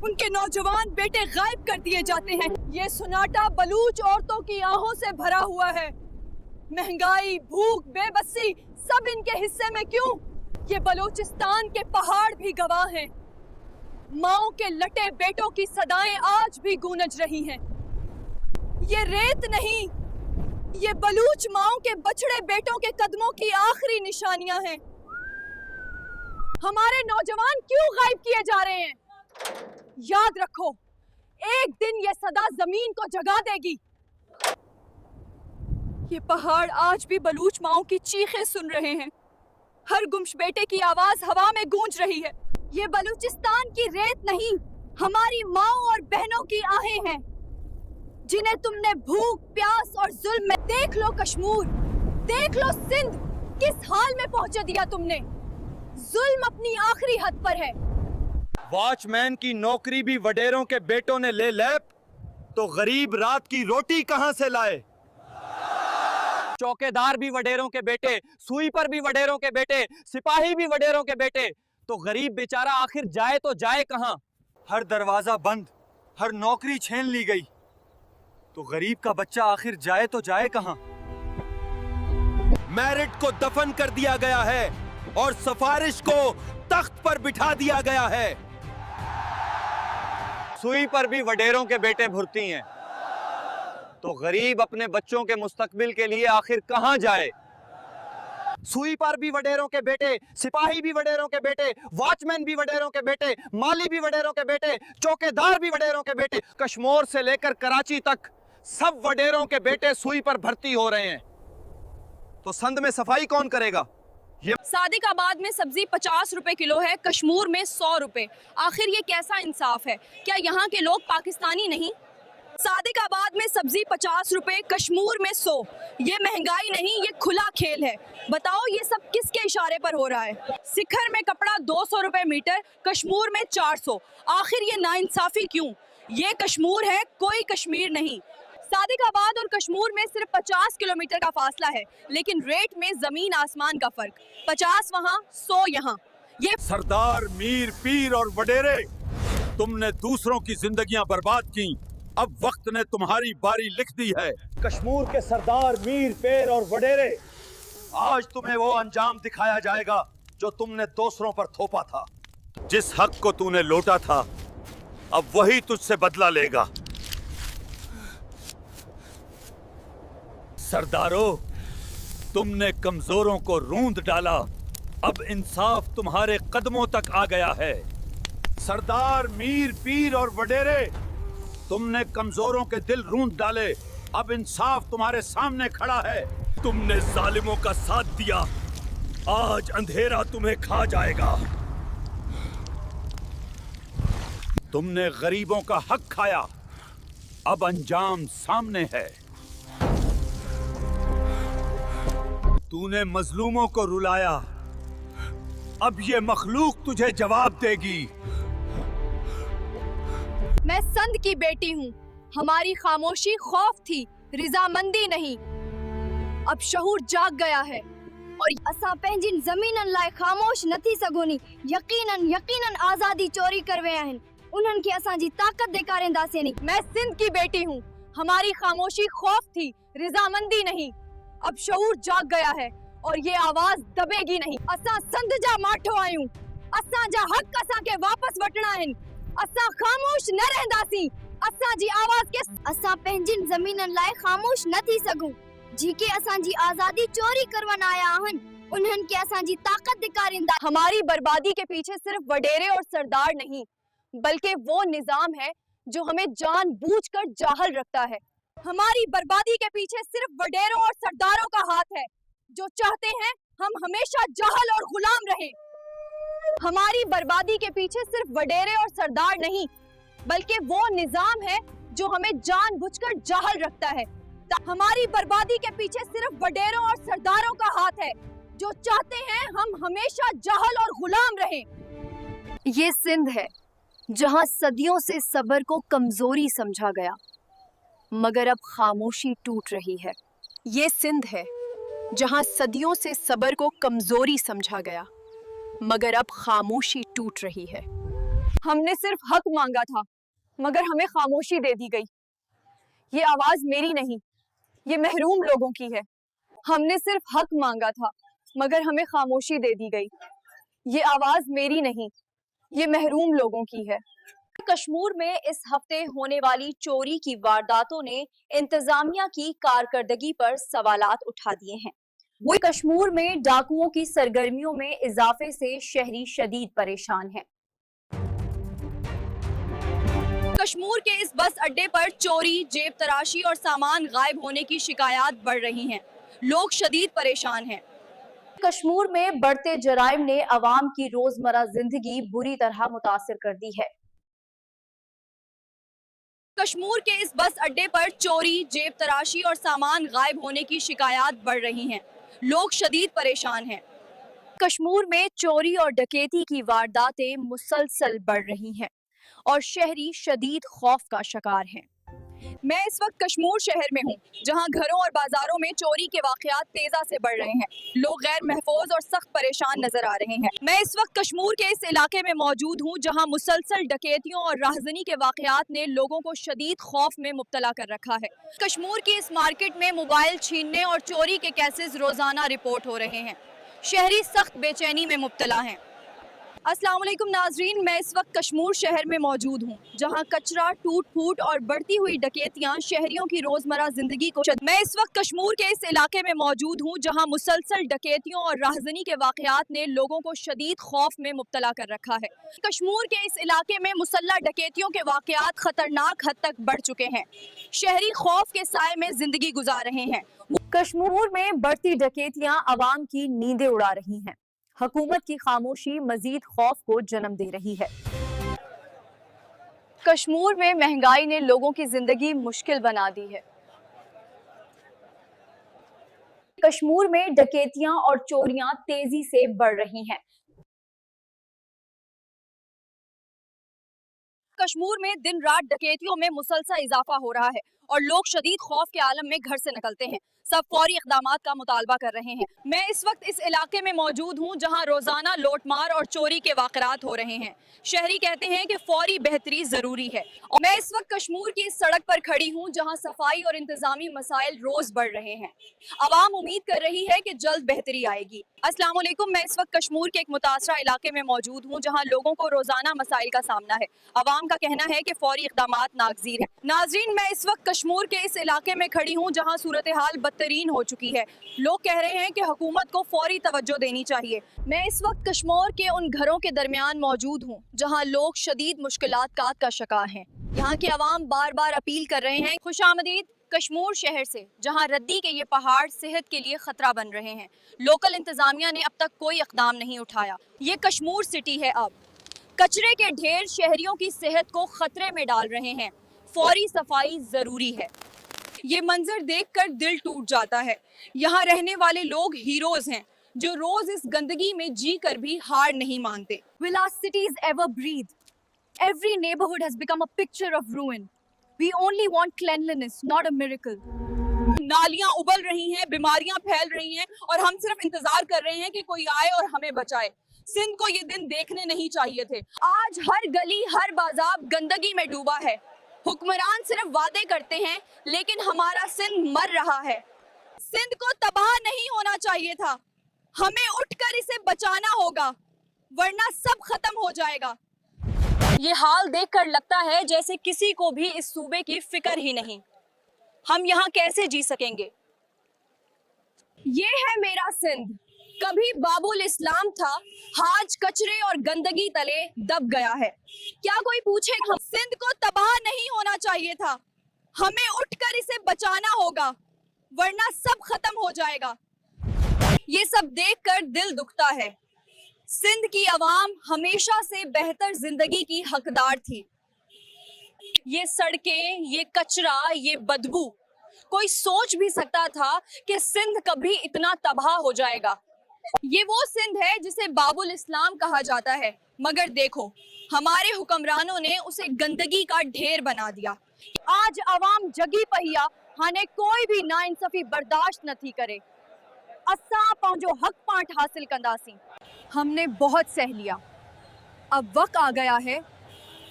उनके नौजवान बेटे गायब कर दिए जाते हैं। ये सुनाटा बलूच औरतों की आहों से भरा हुआ है। महंगाई, भूख, बेबसी सब इनके हिस्से में क्यों? ये बलूचिस्तान के पहाड़ भी गवाह हैं। माओं के लटे बेटों की सदाएं आज भी गूंज रही हैं। ये रेत नहीं, ये बलूच माओं के बछड़े बेटों के कदमों की आखिरी निशानियां हैं। हमारे नौजवान क्यों गायब किए जा रहे हैं? याद रखो, एक दिन ये सदा जमीन को जगा देगी। ये पहाड़ आज भी बलूच माओं की चीखें सुन रहे हैं। हर गुम्श बेटे की आवाज हवा में गूंज रही है। ये बलूचिस्तान की रेत नहीं, हमारी माओं और बहनों की आहें हैं, जिन्हें तुमने भूख, प्यास और जुल्म में। देख लो कश्मीर, देख लो सिंध, किस हाल में पहुंचे दिया तुमने। जुल्म अपनी आखिरी हद पर है।
वॉचमैन की नौकरी भी वडेरों के बेटों ने ले लैप, तो गरीब रात की रोटी कहां से लाए?
चौकीदार भी वडेरों के बेटे, स्वीपर भी वडेरों के बेटे, सिपाही भी वडेरों के बेटे, तो गरीब बेचारा आखिर जाए तो जाए कहां?
हर दरवाजा बंद, हर नौकरी छीन ली गई, तो गरीब का बच्चा आखिर जाए तो जाए कहां? मेरिट को दफन कर दिया गया है और सिफारिश को तख्त पर बिठा दिया गया है।
सुई पर भी वडेरों के बेटे भुरती हैं, तो गरीब अपने बच्चों के मुस्तकबिल के लिए आखिर कहां जाए? सुई पर भी वडेरों के बेटे, सिपाही भी वडेरों के बेटे, वॉचमैन भी वडेरों के बेटे, माली भी वडेरों के बेटे, चौकीदार भी वडेरों के बेटे, कश्मीर से लेकर कराची तक सब वडेरों के बेटे सुई पर भर्ती हो रहे हैं।
तो संद में सफाई कौन करेगा?
सादिकाबाद में सब्जी 50 रुपए किलो है, कश्मीर में 100 रुपए। आखिर ये कैसा इंसाफ है? क्या यहाँ के लोग पाकिस्तानी नहीं? सादिकाबाद में सब्जी 50 रुपए, कश्मीर में 100। ये महंगाई नहीं, ये खुला खेल है। बताओ ये सब किसके इशारे पर हो रहा है? सिखर में कपड़ा 200 रुपए मीटर, कश्मीर में 400। आखिर ये नाइंसाफी क्यों? ये कश्मीर है, कोई कश्मीर नहीं। सादिकाबाद और कश्मीर में सिर्फ 50 किलोमीटर का फासला है, लेकिन रेट में जमीन आसमान का फर्क। 50 वहाँ, 100 यहाँ। ये
सरदार, मीर, पीर और वडेरे, तुमने दूसरों की जिंदगियां बर्बाद की, अब वक्त ने तुम्हारी बारी लिख दी है।
कश्मीर के सरदार, मीर, पेर और वडेरे, आज तुम्हें वो अंजाम दिखाया जाएगा जो तुमने दूसरों पर थोपा था।
जिस हक को तूने लौटा था, अब वही तुझसे बदला लेगा। सरदारों, तुमने कमजोरों को रूंध डाला, अब इंसाफ तुम्हारे कदमों तक आ गया है। सरदार, मीर, पीर और वडेरे, तुमने कमजोरों के दिल रूंध डाले, अब इंसाफ तुम्हारे सामने खड़ा है। तुमने जालिमों का साथ दिया, आज अंधेरा तुम्हें खा जाएगा। तुमने गरीबों का हक खाया, अब अंजाम सामने है। तूने मजलूमों को रुलाया, अब ये मखलूक तुझे जवाब देगी।
मैं संद की बेटी हूँ, हमारी खामोशी खौफ थी, रिजामंदी नहीं। अब शऊर जाग गया है और
असां पंहिंजी ज़मीननि लाइ ख़ामोश न थी सघूनी। यकीनन आज़ादी चोरी कर विया आहिनि, उन्हनि खे असांजी ताक़त ॾेखारींदासीं नी।
मैं सिंध की बेटी हूँ, हमारी खामोशी खौफ थी, रिजामंदी नहीं। अब शऊर जाग गया है और ये आवाज दबेगी नहीं। असां संद जा माठो आयूं, असां जा हक असां के वापस वठणा आहिनि। असां खामोश न रहंदासीं, असां जी आवाज के
असां पंहिंजी ज़मीननि लाइ ख़ामोश न थी सघूं। जेके असांजी आज़ादी चोरी करवन आया आहिनि, उन्हनि खे असांजी ताक़त ॾेखारींदा।
हमारी बर्बादी के पीछे सिर्फ वडेरे और सरदार नहीं, बल्कि वो निजाम है जो हमें जानबूझकर जाहल रखता है। हमारी बर्बादी के पीछे सिर्फ वडेरों और सरदारों का हाथ है, जो चाहते हैं हम हमेशा जाहल और गुलाम रहें। हमारी बर्बादी के पीछे सिर्फ वडेरे और सरदार नहीं, बल्कि वो निजाम है जो हमें जानबूझकर जाहल रखता है। हमारी बर्बादी के पीछे सिर्फ वडेरों और सरदारों का हाथ है, जो चाहते हैं हम हमेशा जाहल और गुलाम रहें। ये सिंध है, जहां सदियों से सब्र को कमजोरी समझा गया, मगर अब खामोशी टूट रही है।
ये सिंध है, जहां सदियों से सब्र को कमजोरी समझा गया, मगर अब खामोशी टूट रही है।
हमने सिर्फ हक मांगा था, मगर हमें खामोशी दे दी गई। ये आवाज मेरी नहीं, ये महरूम लोगों की है। हमने सिर्फ हक मांगा था, मगर हमें खामोशी दे दी गई। ये आवाज मेरी नहीं, ये महरूम लोगों की है। कश्मीर में इस हफ्ते होने वाली चोरी की वारदातों ने इंतजामिया की कारकर्दगी पर सवालात उठा दिए हैं। वो कश्मीर में डाकुओं की सरगर्मियों में इजाफे से शहरी शदीद परेशान हैं। कश्मीर के इस बस अड्डे पर चोरी, जेब तराशी और सामान गायब होने की शिकायत बढ़ रही हैं। लोग शदीद परेशान हैं। कश्मीर में बढ़ते जराइम ने अवाम की रोजमर्रा जिंदगी बुरी तरह मुतासिर कर दी है। कश्मीर के इस बस अड्डे पर चोरी, जेब तराशी और सामान गायब होने की शिकायत बढ़ रही हैं। लोग शदीद परेशान हैं। कश्मीर में चोरी और डकैती की वारदातें मुसलसल बढ़ रही हैं और शहरी शदीद खौफ का शिकार हैं। मैं इस वक्त कश्मीर शहर में हूँ, जहाँ घरों और बाजारों में चोरी के वाकयात तेजा से बढ़ रहे हैं। लोग गैर महफूज और सख्त परेशान नजर आ रहे हैं। मैं इस वक्त कश्मीर के इस इलाके में मौजूद हूँ, जहाँ मुसलसल डकैतियों और राहजनी के वाकयात ने लोगों को शदीद खौफ में मुब्तला कर रखा है। कश्मीर की इस मार्केट में मोबाइल छीनने और चोरी के केसेस रोजाना रिपोर्ट हो रहे हैं। शहरी सख्त बेचैनी में मुब्तला हैं। अस्सलाम वालेकुम नाजरीन, मैं इस वक्त कश्मीर शहर में मौजूद हूँ, जहाँ कचरा, टूट फूट और बढ़ती हुई डकैतियाँ शहरियों की रोजमर्रा जिंदगी को मैं इस वक्त कश्मीर के इस इलाके में मौजूद हूँ, जहाँ मुसलसल डकैतियों और राहजनी के वाकयात ने लोगों को शदीद खौफ में मुब्तला कर रखा है। कश्मीर के इस इलाके में मुसल्लह डकैतियों के वाकयात खतरनाक हद तक बढ़ चुके हैं। शहरी खौफ के साए में जिंदगी गुजार रहे हैं। कश्मीर में बढ़ती डकैतियाँ अवाम की नींदें उड़ा रही हैं। हुकूमत की खामोशी मजीद खौफ को जन्म दे रही है। कश्मीर में महंगाई ने लोगों की जिंदगी मुश्किल बना दी है। कश्मीर में डकैतियां और चोरियां तेजी से बढ़ रही हैं। कश्मीर में दिन रात डकैतियों में मुसलसल इजाफा हो रहा है और लोग शदीद खौफ के आलम में घर से निकलते हैं। सब फौरी इक़दामात का मुतालबा कर रहे हैं। मैं इस वक्त इस इलाके में मौजूद हूँ, जहाँ रोजाना लूटमार और चोरी के वाक़यात हो रहे हैं। शहरी कहते हैं कि फौरी बेहतरी जरूरी है। और मैं इस वक्त कश्मीर की इस सड़क पर खड़ी हूँ, जहाँ सफाई और इंतजामी मसाइल रोज बढ़ रहे हैं। आवाम उम्मीद कर रही है कि जल्द बेहतरी आएगी। अस्सलाम वालेकुम, मैं इस वक्त कश्मीर के एक मुतासरा इलाके में मौजूद हूँ, जहाँ लोगों को रोजाना मसाइल का सामना है। आवाम का कहना है कि फौरी इक़दामात नागजीर है। नाजरीन, मैं इस वक्त कश्मीर के इस इलाके में खड़ी हूँ, जहाँ सूरत हाल बदतरीन हो चुकी है। लोग कह रहे हैं कि हुकूमत को फौरी तवज्जो देनी चाहिए। मैं इस वक्त कश्मीर के उन घरों के दरमियान मौजूद हूँ, जहाँ लोग शदीद मुश्किलात का शिकार हैं। यहाँ के अवाम बार बार अपील कर रहे हैं, खुशामदीद कश्मीर शहर से, जहाँ रद्दी के ये पहाड़ सेहत के लिए खतरा बन रहे हैं। लोकल इंतजामिया ने अब तक कोई इक़दाम नहीं उठाया। ये कश्मीर सिटी है। अब कचरे के ढेर शहरियों की सेहत को खतरे में डाल रहे हैं। फौरी सफाई जरूरी है। ये मंजर देखकर दिल टूट जाता है। यहाँ रहने वाले लोग हीरोज हैं, जो रोज इस गंदगी में जी कर भी हार नहीं मानते। Will our cities ever breathe? Every neighborhood has become a picture of ruin. We only want cleanliness, not a miracle. नालियां उबल रही हैं, बीमारियां फैल रही हैं और हम सिर्फ इंतजार कर रहे हैं कि कोई आए और हमें बचाए। सिंध को ये दिन देखने नहीं चाहिए थे। आज हर गली, हर बाजार गंदगी में डूबा है। हुक्मरान सिर्फ वादे करते हैं, लेकिन हमारा सिंध मर रहा है। सिंध को तबाह नहीं होना चाहिए था। हमें उठकर इसे बचाना होगा, वरना सब खत्म हो जाएगा। ये हाल देखकर लगता है जैसे किसी को भी इस सूबे की फिक्र ही नहीं। हम यहाँ कैसे जी सकेंगे? ये है मेरा सिंध। कभी बाबुल इस्लाम था, आज कचरे और गंदगी तले दब गया है। क्या कोई पूछेगा? सिंध को तबाह नहीं होना चाहिए था। हमें उठकर इसे बचाना होगा, वरना सब खत्म हो जाएगा। ये सब देखकर दिल दुखता है। सिंध की आवाम हमेशा से बेहतर जिंदगी की हकदार थी। ये सड़कें, ये कचरा, ये बदबू, कोई सोच भी सकता था कि सिंध कभी इतना तबाह हो जाएगा। ये वो सिंध है जिसे बाबुल इस्लाम कहा जाता है, मगर देखो हमारे हुक्मरानों ने उसे गंदगी का ढेर बना दिया। आज आवाम जगी पहिया हाने कोई भी नाइंसाफी बर्दाश्त न थी करे। असां पंहिंजो हक पाठ हासिल कंदासीं। हमने बहुत सह लिया। अब वक्त आ गया है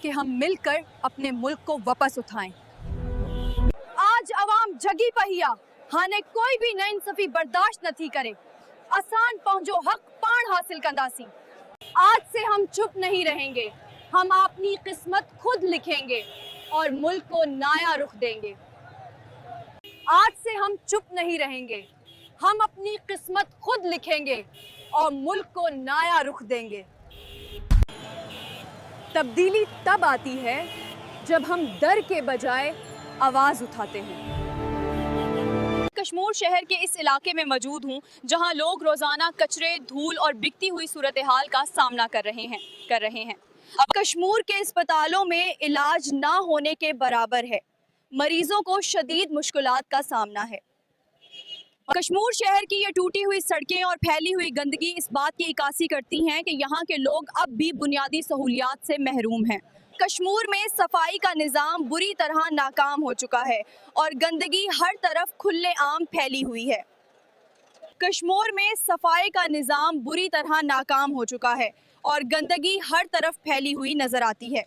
कि हम मिलकर अपने मुल्क को वापस उठाएं। आज आवाम जगी पहिया हाने कोई भी नाइंसाफी बर्दाश्त न थी करे। आसान पंहिंजो हक पाण हासिल कंदासीं। आज से हम चुप नहीं रहेंगे। हम अपनी किस्मत खुद लिखेंगे और मुल्क को नया रुख देंगे। आज से हम चुप नहीं रहेंगे। ہم اپنی قسمت خود لکھیں گے اور ملک کو نیا رخ دیں گے۔ تبدیلی تب آتی ہے جب ہم ڈر کے بجائے آواز اٹھاتے ہیں۔ کشمور شہر کے اس علاقے میں موجود ہوں جہاں لوگ روزانہ کچرے، دھول اور بکتی ہوئی صورتحال کا سامنا کر رہے ہیں۔ اب کشمور کے اسپتالوں میں علاج نہ ہونے کے برابر ہے، مریضوں کو شدید مشکلات کا سامنا ہے۔ کشمور شہر کی یہ ٹوٹی ہوئی سڑکیں اور پھیلی ہوئی گندگی اس بات کی عکاسی کرتی ہیں کہ یہاں کے لوگ اب بھی بنیادی سہولیات سے محروم ہیں۔ کشمور میں صفائی کا نظام بری طرح ناکام ہو چکا ہے اور گندگی ہر طرف کھلے عام پھیلی ہوئی ہے۔ کشمور میں صفائی کا نظام بری طرح ناکام ہو چکا ہے اور گندگی ہر طرف پھیلی ہوئی نظر آتی ہے۔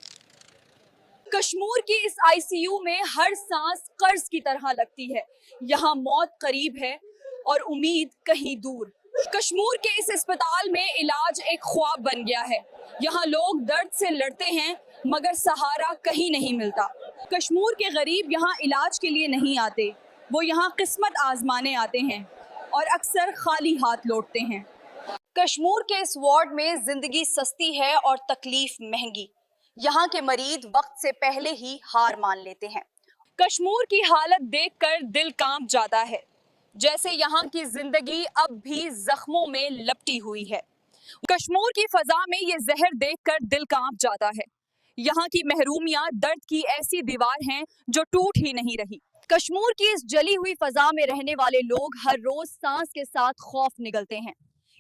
کشمور کی اس آئی سی یو میں ہر سانس قرض کی طرح لگتی ہے۔ یہاں موت قریب ہے اور امید کہیں دور۔ کشمور کے اس اسپتال میں علاج ایک خواب بن گیا ہے۔ یہاں لوگ درد سے لڑتے ہیں مگر سہارا کہیں نہیں ملتا۔ کشمور کے غریب یہاں علاج کے لیے نہیں آتے، وہ یہاں قسمت آزمانے آتے ہیں اور اکثر خالی ہاتھ لوٹتے ہیں۔ کشمور کے اس وارڈ میں زندگی سستی ہے اور تکلیف مہنگی۔ یہاں کے مریض وقت سے پہلے ہی ہار مان لیتے ہیں۔ کشمور کی حالت دیکھ کر دل کانپ جاتا ہے، جیسے یہاں کی زندگی اب بھی زخموں میں لپٹی ہوئی ہے۔ کشمور کی فضا میں یہ زہر دیکھ کر دل کانپ جاتا ہے۔ یہاں کی محرومیاں درد کی ایسی دیوار ہیں جو ٹوٹ ہی نہیں رہی۔ کشمور کی اس جلی ہوئی فضا میں رہنے والے لوگ ہر روز سانس کے ساتھ خوف نگلتے ہیں۔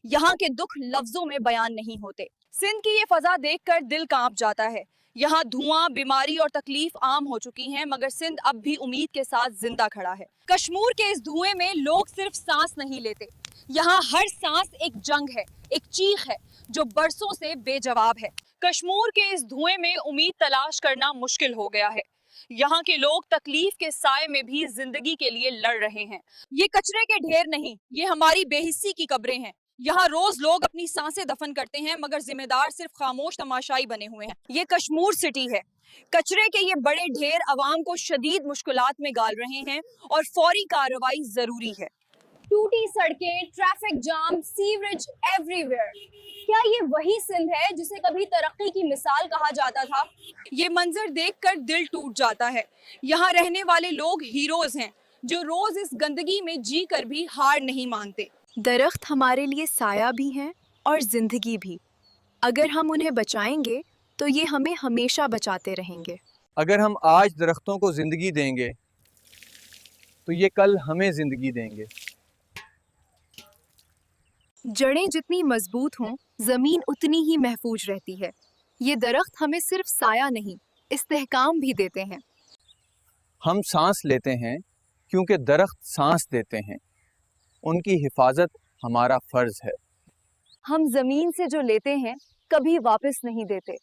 یہاں کے دکھ لفظوں میں بیان نہیں ہوتے۔ سندھ کی یہ فضا دیکھ کر دل کانپ جاتا ہے۔ یہاں دھواں، بیماری اور تکلیف عام ہو چکی ہیں مگر سندھ اب بھی امید کے ساتھ زندہ کھڑا ہے۔ کشمور کے اس دھوئیں میں لوگ صرف سانس نہیں لیتے، یہاں ہر سانس ایک جنگ ہے، ایک چیخ ہے جو برسوں سے بے جواب ہے۔ کشمور کے اس دھوئیں میں امید تلاش کرنا مشکل ہو گیا ہے۔ یہاں کے لوگ تکلیف کے سائے میں بھی زندگی کے لیے لڑ رہے ہیں۔ یہ کچرے کے ڈھیر نہیں، یہ ہماری بے حسی کی قبریں ہیں۔ یہاں روز لوگ اپنی سانسیں دفن کرتے ہیں مگر ذمہ دار صرف خاموش تماشائی بنے ہوئے ہیں۔ یہ کشمور سٹی ہے۔ کچرے کے یہ بڑے ڈھیر عوام کو شدید مشکلات میں ڈال رہے ہیں اور فوری کارروائی ضروری ہے۔ ٹوٹی سڑکیں، traffic jam, sewerage every where. کیا یہ وہی سندھ ہے جسے کبھی ترقی کی مثال کہا جاتا تھا؟ یہ منظر دیکھ کر دل ٹوٹ جاتا ہے۔ یہاں رہنے والے لوگ ہیروز ہیں جو روز اس گندگی میں جی کر بھی ہار نہیں مانتے۔
درخت ہمارے لیے سایہ بھی ہیں اور زندگی بھی۔ اگر ہم انہیں بچائیں گے تو یہ ہمیں ہمیشہ بچاتے رہیں گے۔
اگر ہم آج درختوں کو زندگی دیں گے تو یہ کل ہمیں زندگی دیں گے۔
جڑیں جتنی مضبوط ہوں، زمین اتنی ہی محفوظ رہتی ہے۔ یہ درخت ہمیں صرف سایہ نہیں، استحکام بھی دیتے ہیں۔
ہم سانس لیتے ہیں کیونکہ درخت سانس دیتے ہیں۔ ان کی حفاظت ہمارا فرض ہے۔
ہم زمین سے جو لیتے ہیں کبھی واپس نہیں دیتے۔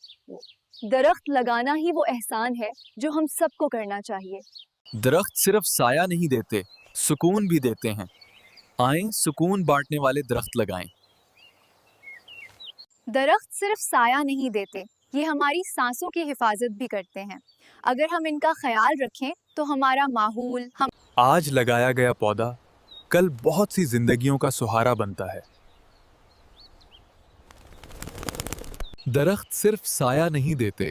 درخت لگانا ہی وہ احسان ہے جو ہم سب کو کرنا چاہیے۔
درخت صرف سایہ نہیں دیتے، سکون بھی دیتے ہیں۔ آئیں سکون بانٹنے والے درخت لگائیں۔
درخت صرف سایہ نہیں دیتے، یہ ہماری سانسوں کی حفاظت بھی کرتے ہیں۔ اگر ہم ان کا خیال رکھیں تو ہمارا ماحول،
آج لگایا گیا پودا کل بہت سی زندگیوں کا سہارا بنتا ہے۔ درخت صرف سایہ نہیں دیتے،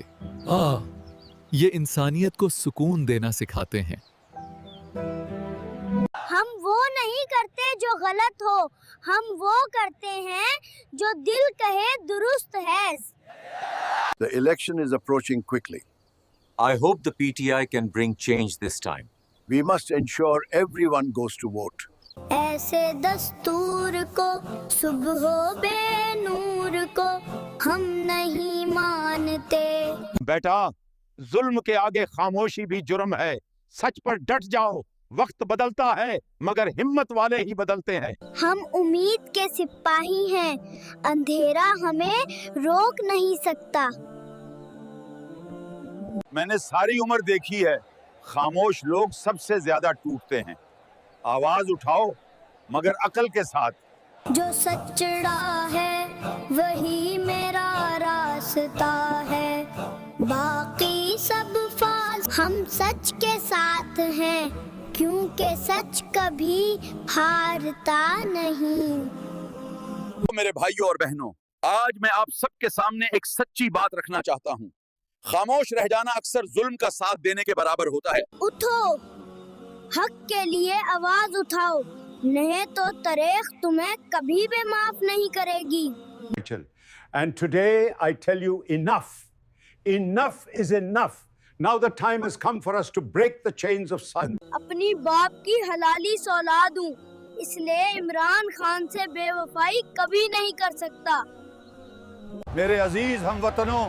یہ انسانیت کو سکون دینا سکھاتے ہیں۔
ہم وہ نہیں کرتے جو غلط ہو، ہم وہ کرتے ہیں جو دل کہے درست ہے۔
The election is approaching quickly.
I hope the PTI can bring change this time.
We must ensure everyone goes to vote.
ایسے دستور کو صبح و بے نور کو ہم نہیں مانتے۔
بیٹا، ظلم کے آگے خاموشی بھی جرم ہے۔ سچ پر ڈٹ جاؤ۔ وقت بدلتا ہے مگر ہمت والے ہی بدلتے ہیں۔
ہم امید کے سپاہی ہیں، اندھیرا ہمیں روک نہیں سکتا۔
میں نے ساری عمر دیکھی ہے، خاموش لوگ سب سے زیادہ ٹوٹتے ہیں۔ آواز اٹھاؤ مگر عقل کے ساتھ۔
جو سچڑا ہے وہی میرا راستہ ہے، باقی سب فاض۔ ہم سچ کے ساتھ ہیں क्योंकि सच कभी हारता नहीं।
तो मेरे भाइयों और बहनों, आज मैं आप सबके सामने एक सच्ची बात रखना चाहता हूँ। खामोश रह जाना अक्सर जुल्म का साथ देने के बराबर होता है।
उठो, हक के लिए आवाज उठाओ, नहीं तो तारीख तुम्हें कभी भी माफ नहीं करेगी।
And today I tell you enough. Enough is enough. Now the time has come for us to break the chains of silence.
अपनी बाप की हलाली औलाद हूँ, इसलिए इमरान खान से बेवफाई कभी नहीं कर सकता।
मेरे अजीज हमवतनों,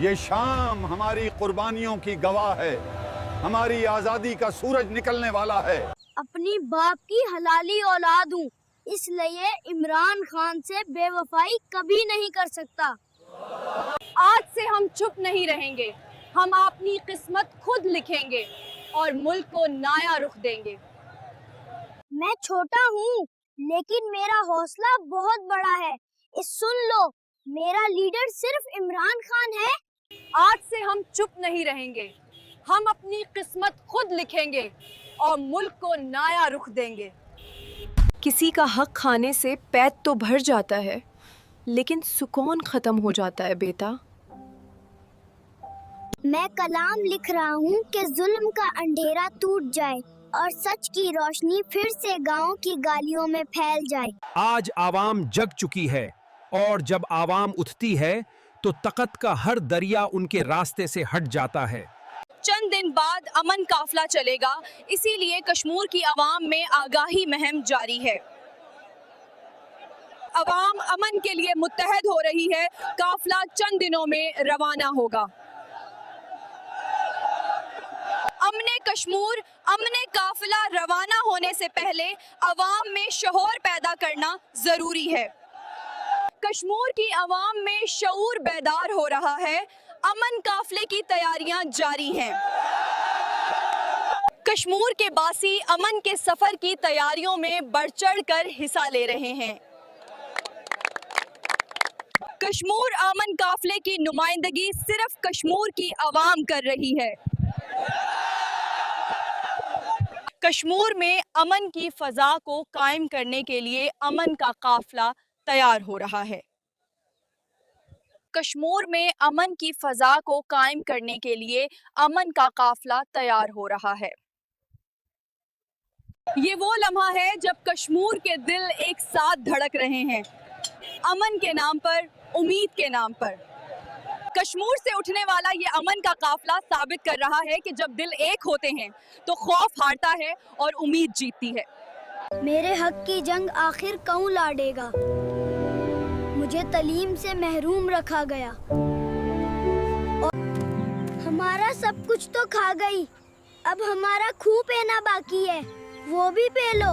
ये शाम हमारी कुर्बानियों की गवाह है। हमारी आजादी का सूरज निकलने वाला है।
अपनी बाप की हलाली औलाद हूँ, इसलिए इमरान खान से बेवफाई कभी नहीं कर सकता।
आज से हम चुप नहीं रहेंगे, हम अपनी किस्मत खुद लिखेंगे और मुल्क को नया रुख देंगे।
मैं छोटा हूँ, लेकिन मेरा हौसला बहुत बड़ा है। इस सुन लो, मेरा लीडर सिर्फ इमरान खान है।
आज से हम चुप नहीं रहेंगे, हम अपनी किस्मत खुद लिखेंगे और मुल्क को नया रुख देंगे।
किसी का हक खाने से पेट तो भर जाता है, लेकिन सुकून खत्म हो जाता है बेटा।
मैं कलाम लिख रहा हूँ कि जुल्म का अंधेरा टूट जाए और सच की रोशनी फिर से गाँव की गलियों में फैल जाए।
आज आवाम जग चुकी है और जब आवाम उठती है तो तकत का हर दरिया उनके रास्ते से हट जाता है।
चंद दिन बाद अमन काफिला चलेगा, इसीलिए कश्मीर की आवाम में आगाही मुहिम जारी है। आवाम अमन के लिए मुत्तहद हो रही है। काफिला चंद दिनों में रवाना होगा। अमने कश्मीर, अमने काफिला रवाना होने से पहले आवाम में शऊर पैदा करना जरूरी है। कश्मीर की आवाम में शऊर बेदार हो रहा है। अमन काफिले की तैयारियां जारी हैं। कश्मीर के बासी अमन के सफर की तैयारियों में बढ़ चढ़ कर हिस्सा ले रहे हैं। कश्मीर अमन काफिले की नुमाइंदगी सिर्फ कश्मीर की आवाम कर रही है। कश्मीर में अमन की फजा को कायम करने के लिए अमन का काफिला तैयार हो रहा है। कश्मीर में अमन की फजा को कायम करने के लिए अमन का काफिला तैयार हो रहा है। ये वो लम्हा है जब कश्मीर के दिल एक साथ धड़क रहे हैं, अमन के नाम पर, उम्मीद के नाम पर। कश्मीर से उठने वाला ये अमन का काफिला साबित कर रहा है कि जब दिल एक होते हैं तो खौफ हारता है और उम्मीद जीतती है।
मेरे हक की जंग आखिर कौन लड़ेगा? मुझे तालीम से महरूम रखा गया और हमारा सब कुछ तो खा गई। अब हमारा खून पीना बाकी है, वो भी पी लो।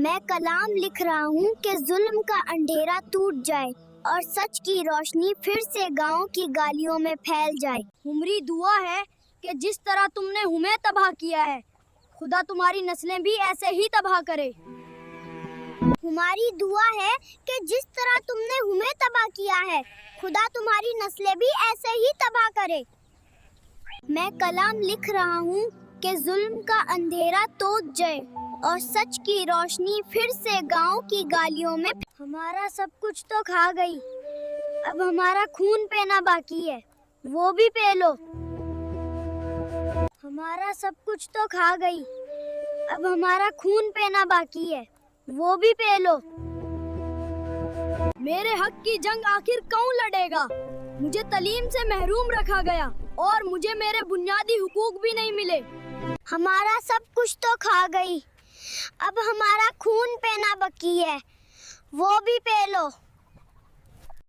मैं कलाम लिख रहा हूँ कि जुल्म का अंधेरा टूट जाए और सच की रोशनी फिर से गाँव की गलियों में फैल जाए। हमारी दुआ है कि जिस तरह तुमने हमें तबाह किया है, खुदा तुम्हारी नस्लें भी ऐसे ही तबाह करे। हमारी दुआ है कि जिस तरह तुमने हमें तबाह किया है, खुदा तुम्हारी नस्लें भी ऐसे ही तबाह करे। मैं कलाम लिख रहा हूँ कि जुल्म का अंधेरा टूट जाए और सच की रोशनी फिर से गाँव की गलियों में। हमारा सब कुछ तो खा गई, अब हमारा खून पीना बाकी है, वो भी पी लो। हमारा सब कुछ तो खा गई, अब हमारा खून पीना बाकी है, वो भी पी लो। मेरे हक की जंग आखिर कौन लड़ेगा? मुझे तालीम से महरूम रखा गया और मुझे मेरे बुनियादी हुकूक भी नहीं मिले। हमारा सब कुछ तो खा गई, अब हमारा खून पीना बाकी है, वो भी पी लो।